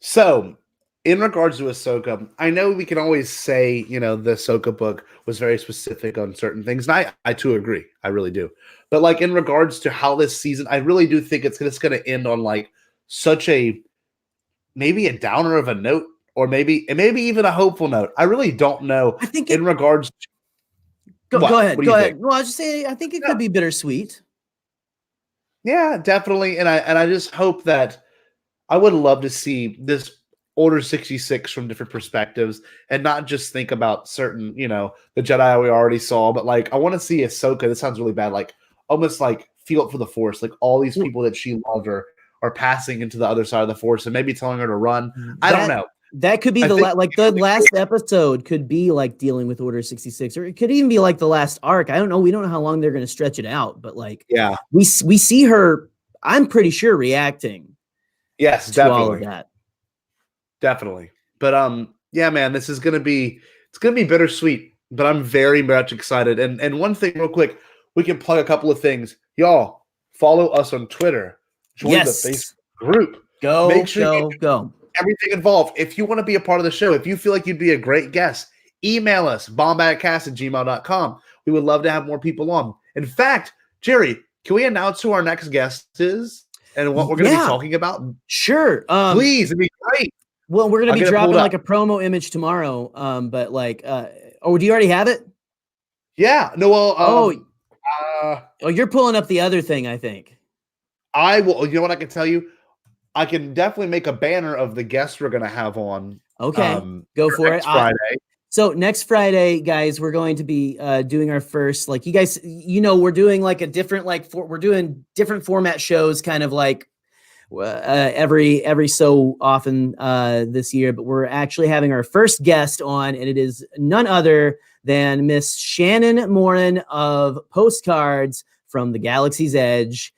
So, in regards to Ahsoka, I know we can always say, the Ahsoka book was very specific on certain things, and I too agree. I really do. But like in regards to how this season, I really do think it's just going to end on like such maybe a downer of a note, or maybe even a hopeful note. I really don't know. I think in regards to go ahead. Go ahead. Well, I just say I think it could be bittersweet. Yeah, definitely. And I just hope that I would love to see this Order 66 from different perspectives and not just think about certain, the Jedi we already saw, but like I want to see Ahsoka. This sounds really bad, like almost like feel it for the Force, like all these people that she loved are passing into the other side of the Force and maybe telling her to run. I don't know. That could be the last episode could be like dealing with Order 66, or it could even be like the last arc. I don't know. We don't know how long they're going to stretch it out, but like, we see her. I'm pretty sure reacting. Yes, to definitely. All of that. Definitely. But man, it's gonna be bittersweet, but I'm very much excited. And one thing real quick, we can plug a couple of things. Y'all follow us on Twitter. Join the Facebook group. Make sure go. Everything involved. If you want to be a part of the show, if you feel like you'd be a great guest, email us, bombadcast@gmail.com. We would love to have more people on. In fact, Jerry, can we announce who our next guest is and what we're going to be talking about? Sure. Please, it'd be great. Well, we're going to be dropping like a promo image tomorrow. But like, do you already have it? Yeah. No, well, you're pulling up the other thing, I think. I will. You know what I can tell you? I can definitely make a banner of the guests we're going to have on. Okay. Go for it. Friday. So next Friday, guys, we're going to be doing our first, like you guys, we're doing like a different, we're doing different format shows kind of like every so often this year, but we're actually having our first guest on, and it is none other than Miss Shannon Morin of Postcards from the Galaxy's Edge.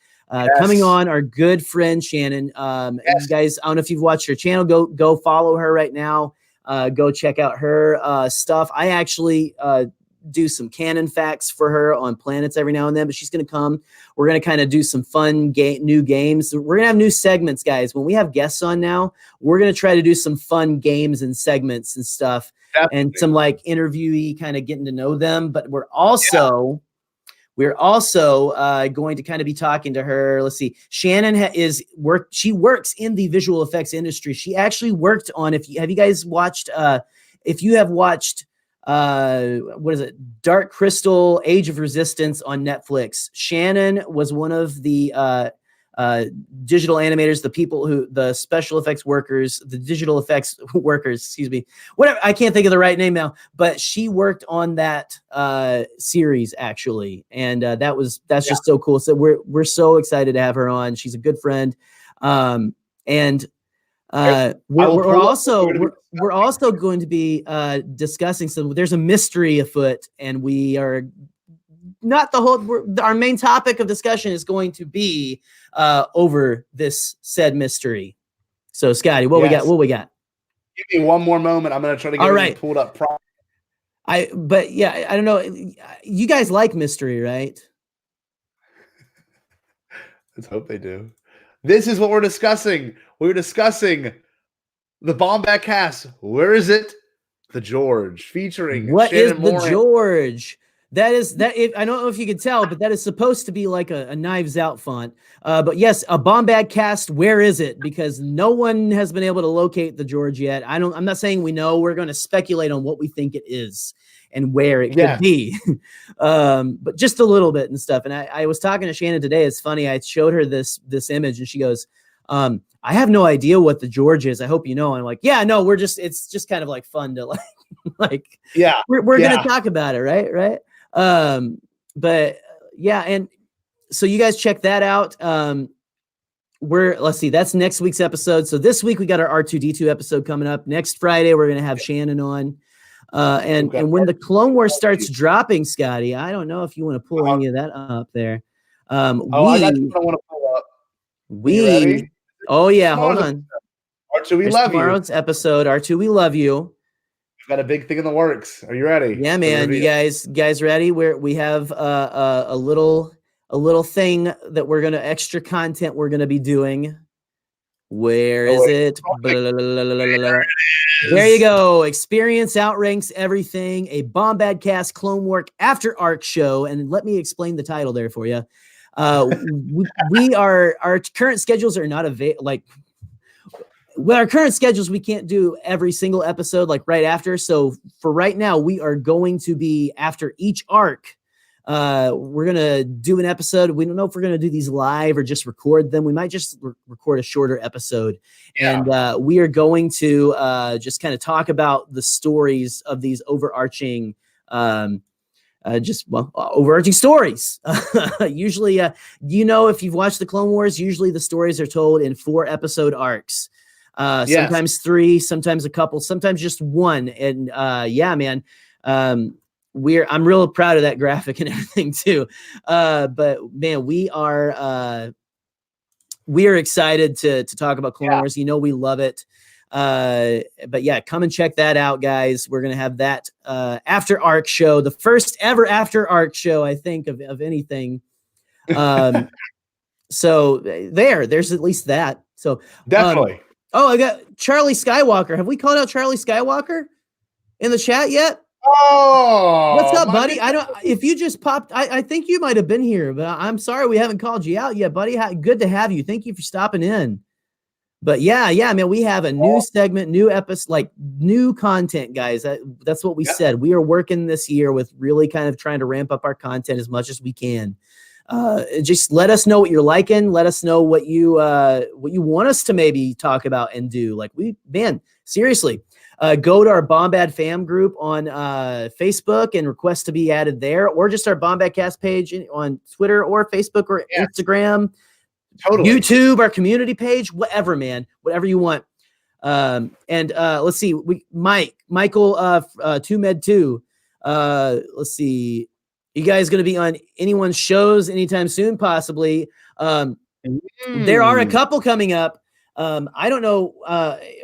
Coming on, our good friend Shannon. You guys, I don't know if you've watched her channel. Go follow her right now. Go check out her stuff. I actually do some canon facts for her on planets every now and then, but she's going to come. We're going to kind of do some fun new games. We're going to have new segments, guys. When we have guests on now, we're going to try to do some fun games and segments and stuff. Definitely. And some like interviewee kind of getting to know them. But we're also going to kind of be talking to her. Let's see. Shannon she works in the visual effects industry. She actually worked on, have you guys watched, if you have watched, what is it? Dark Crystal, Age of Resistance on Netflix. Shannon was one of the, digital animators, the special effects workers, the digital effects workers, excuse me, whatever. I can't think of the right name now, but she worked on that series actually. And that's just so cool. So we're so excited to have her on. She's a good friend. We're also going to be discussing there's a mystery afoot, and we are not our main topic of discussion is going to be over this said mystery. So Scotty, what we got? Give me one more moment. I'm going to try to get it pulled up. I don't know. You guys like mystery, right? Let's hope they do. This is what we're discussing. We're discussing the Bombadcast. Where is it? The George, featuring What Shannon is the Morin. George? That is that. I don't know if you can tell, but that is supposed to be like a Knives Out font. But yes, a Bombadcast. Where is it? Because no one has been able to locate the George yet. I'm not saying we know. We're going to speculate on what we think it is and where it could be. But just a little bit and stuff. And I was talking to Shannon today. It's funny. I showed her this image, and she goes, "I have no idea what the George is. I hope you know." And I'm like, "Yeah, no. It's just kind of like fun to like we're gonna talk about it, right?" But yeah, and so you guys check that out. Let's see, that's next week's episode. So this week we got our R2D2 episode coming up. Next Friday we're gonna have Shannon on. And when the Clone Wars starts dropping, Scotty, I don't know if you want to pull any of that up there. I got you. I want to pull up. Ready? Oh yeah, hold on. R2, we love you. Tomorrow's episode, R2, we love you. We've got a big thing in the works. Are you ready? Yeah, man. You guys ready? We have a little thing that we're gonna extra content we're gonna be doing. Where is it? There you go. Experience outranks everything. A Bombadcast Clone Wars After Arc show. And let me explain the title there for you. Our current schedules are not with our current schedules, we can't do every single episode like right after. So for right now, we are going to be after each arc. We're going to do an episode. We don't know if we're going to do these live or just record them. We might just record a shorter episode. Yeah. And we are going to just kind of talk about the stories of these overarching overarching stories. Usually, if you've watched the Clone Wars, usually the stories are told in 4-episode arcs. Sometimes 3, sometimes a couple, sometimes just 1. And man, I'm real proud of that graphic and everything too. But man, we are excited to talk about Clone Wars. We love it. But yeah, come and check that out, guys. We're going to have that after arc show, the first ever after arc show, I think, of anything. So there's at least that. So definitely. I got Charlie Skywalker. Have we called out Charlie Skywalker in the chat yet? Oh, what's up, buddy? If you just popped, I think you might have been here, but I'm sorry we haven't called you out yet, buddy. Good to have you. Thank you for stopping in. But yeah, man, we have a new segment, new episode, like new content, guys. That's what we said. We are working this year with really kind of trying to ramp up our content as much as we can. Just let us know what you're liking. Let us know what you want us to maybe talk about and do. Seriously, go to our Bombad fam group on Facebook and request to be added there, or just our Bombadcast page on Twitter or Facebook or Instagram, YouTube, our community page, whatever, man, whatever you want. Let's see, Michael 2med2. Let's see. You guys going to be on anyone's shows anytime soon? Possibly. There are a couple coming up. I don't know.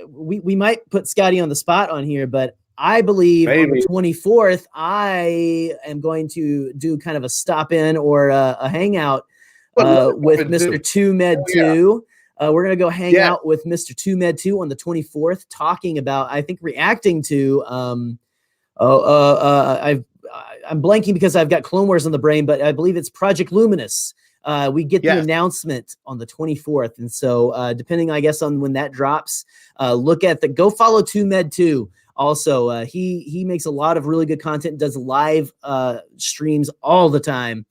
We might put Scotty on the spot on here, but I believe on the 24th, I am going to do kind of a stop in or a hangout with Mr. 2med2. We're going to go hang out with Mr. 2med2 on the 24th, talking about, I think, reacting to, I'm blanking because I've got Clone Wars on the brain, but I believe it's Project Luminous. We get the announcement on the 24th. And so depending, I guess, on when that drops, go follow 2med2. Also, he makes a lot of really good content, does live streams all the time.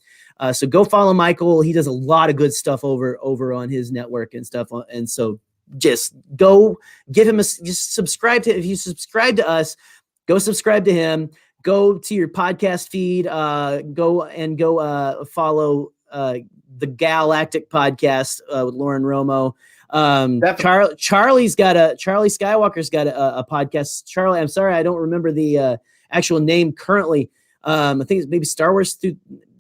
So go follow Michael. He does a lot of good stuff over on his network and stuff. And so just go give him just subscribe to, if you subscribe to us, go subscribe to him. Go to your podcast feed. Go follow the Galactic Podcast with Lauren Romo. Charlie Skywalker's got a podcast. Charlie, I'm sorry, I don't remember the actual name currently. I think it's maybe Star Wars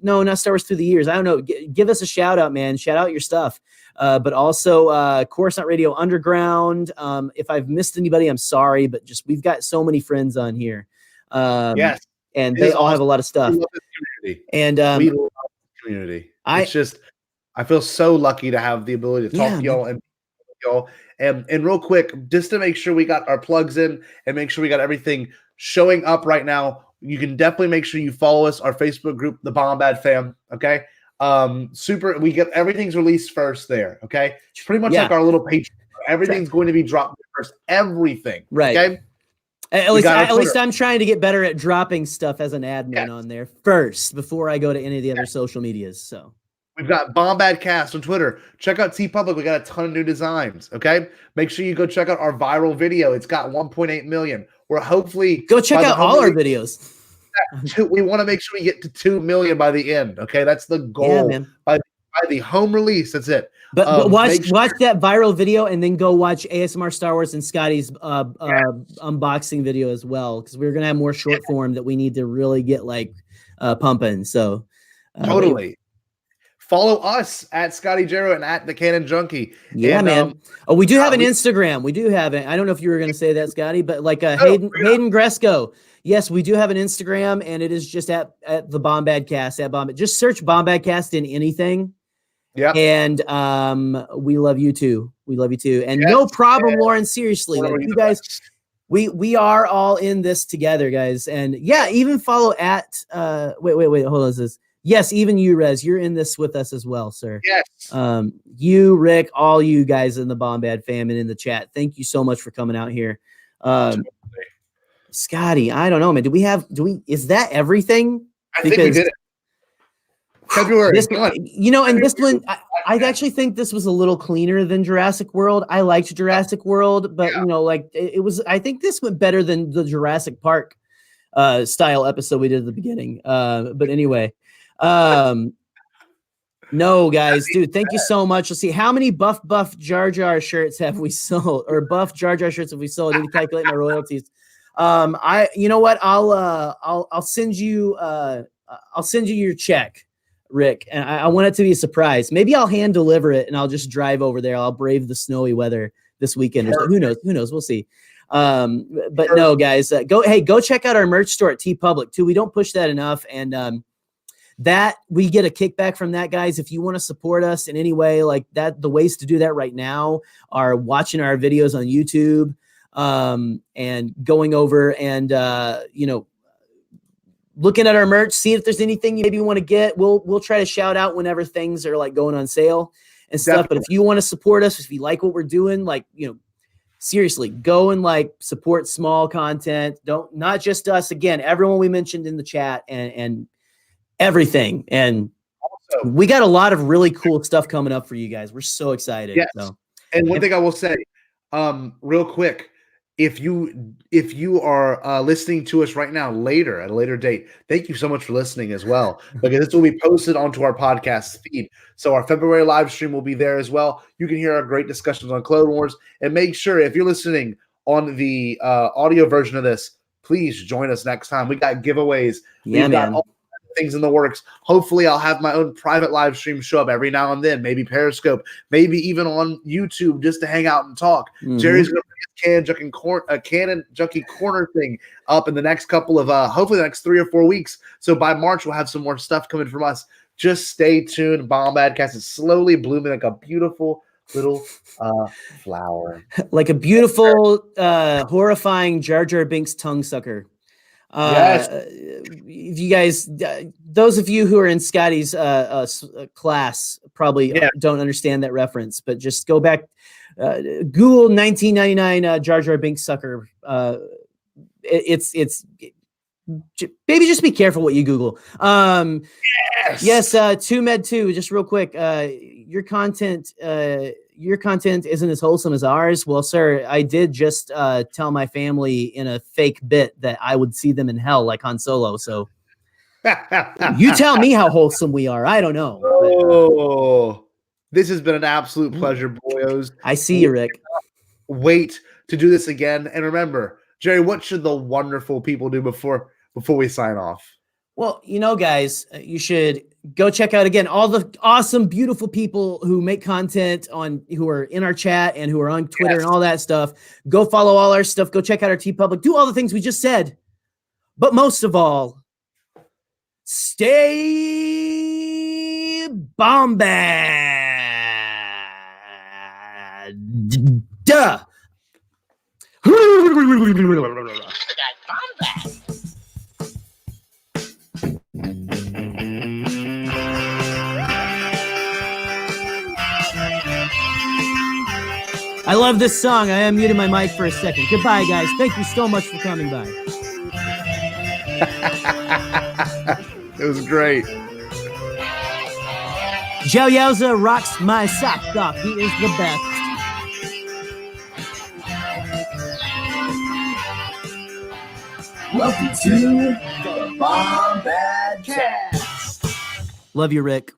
not Star Wars Through the Years. I don't know. Give us a shout out, man. Shout out your stuff. But also Coruscant Radio Underground. If I've missed anybody, I'm sorry, but just we've got so many friends on here. And they all have a lot of stuff. And we love the community. I feel so lucky to have the ability to talk to y'all and real quick, just to make sure we got our plugs in and make sure we got everything showing up right now you can definitely make sure you follow us, our Facebook group, the Bombad Fam. Okay. We get everything's released first there. Okay. It's pretty much like our little Patreon. Everything's going to be dropped first. Everything. Right. Okay. At least I'm trying to get better at dropping stuff as an admin on there first before I go to any of the other social medias. So we've got Bombadcast on Twitter. Check out TeePublic. We got a ton of new designs. Okay. Make sure you go check out our viral video. It's got 1.8 million. We're hopefully go check out all our videos. We want to make sure we get to 2 million by the end. Okay. That's the goal. Yeah, man. By the home release. That's it. But watch that viral video and then go watch ASMR Star Wars and Scotty's unboxing video as well, because we're gonna have more short form that we need to really get pumping. So totally follow us at Scotty Jarrow and at the Canon Junkie. Yeah, man. We do have an Instagram. We do have it. I don't know if you were gonna say that, Scotty, but Hayden Gresco. Yes, we do have an Instagram, and it is just at the Bombadcast at Bombad. Just search Bombadcast in anything. Yeah. And we love you too. We love you too. And no problem, Lauren. Seriously, you guys, we are all in this together, guys. And yeah, even follow at wait, hold on. This yes, even you, Rez, you're in this with us as well, sir. Yes. You, Rick, all you guys in the Bombad fam and in the chat. Thank you so much for coming out here. Scotty, I don't know, man. Is that everything? I think we did it. February. This one, I actually think this was a little cleaner than Jurassic World. I liked Jurassic World, but it was. I think this went better than the Jurassic Park style episode we did at the beginning. But anyway, no, guys, dude, thank you so much. Let's see, how many buff Jar Jar shirts have we sold, or buff Jar Jar shirts have we sold? I need to calculate my royalties. You know what? I'll send you. I'll send you your check, Rick, and I want it to be a surprise. Maybe I'll hand deliver it, and I'll just drive over there. I'll brave the snowy weather this weekend. Who knows? We'll see. But no, guys, go check out our merch store at TeePublic too. We don't push that enough, and that we get a kickback from that, guys. If you want to support us in any way like that, the ways to do that right now are watching our videos on YouTube, and going over and looking at our merch, seeing if there's anything you maybe want to get. We'll try to shout out whenever things are going on sale and stuff. Definitely. But if you want to support us, if you like what we're doing, seriously, go and support small content. Not just us, again, everyone we mentioned in the chat and everything. And also, we got a lot of really cool stuff coming up for you guys. We're so excited. Yes. And one thing I will say, real quick, if you are listening to us right now at a later date, thank you so much for listening as well, because this will be posted onto our podcast feed. So our February live stream will be there as well. You can hear our great discussions on Clone Wars, and make sure if you're listening on the audio version of this, please join us next time. We got giveaways. Yeah, We've got all things in the works. Hopefully I'll have my own private live stream show up every now and then, maybe Periscope, maybe even on YouTube, just to hang out and talk. Mm-hmm. Jerry's going to put his Canon Junkie Corner thing up in the next couple of hopefully the next 3 or 4 weeks. So by March we'll have some more stuff coming from us. Just stay tuned. Bombadcast is slowly blooming like a beautiful little flower, like a beautiful horrifying Jar Jar Binks tongue sucker. Yes. If you guys, those of you who are in Scotty's class probably don't understand that reference, but just go back, Google 1999 Jar Jar Binks sucker. It's maybe just be careful what you Google. Yes. 2med2, just real quick. Your content isn't as wholesome as ours. Well, sir, I did just tell my family in a fake bit that I would see them in hell like Han Solo. So you tell me how wholesome we are. I don't know. Oh, this has been an absolute pleasure, boyos. I see you, Rick. Wait to do this again. And remember, Jerry, what should the wonderful people do before we sign off? Well, guys, you should go check out again all the awesome, beautiful people who make content who are in our chat and who are on Twitter and all that stuff. Go follow all our stuff. Go check out our TeePublic. Do all the things we just said. But most of all, stay Bombad. Duh. Bombad. I love this song. I unmuted my mic for a second. Goodbye, guys. Thank you so much for coming by. It was great. Joe Yowza rocks my sock off. He is the best. Welcome to the Bombadcast. Love you, Rick.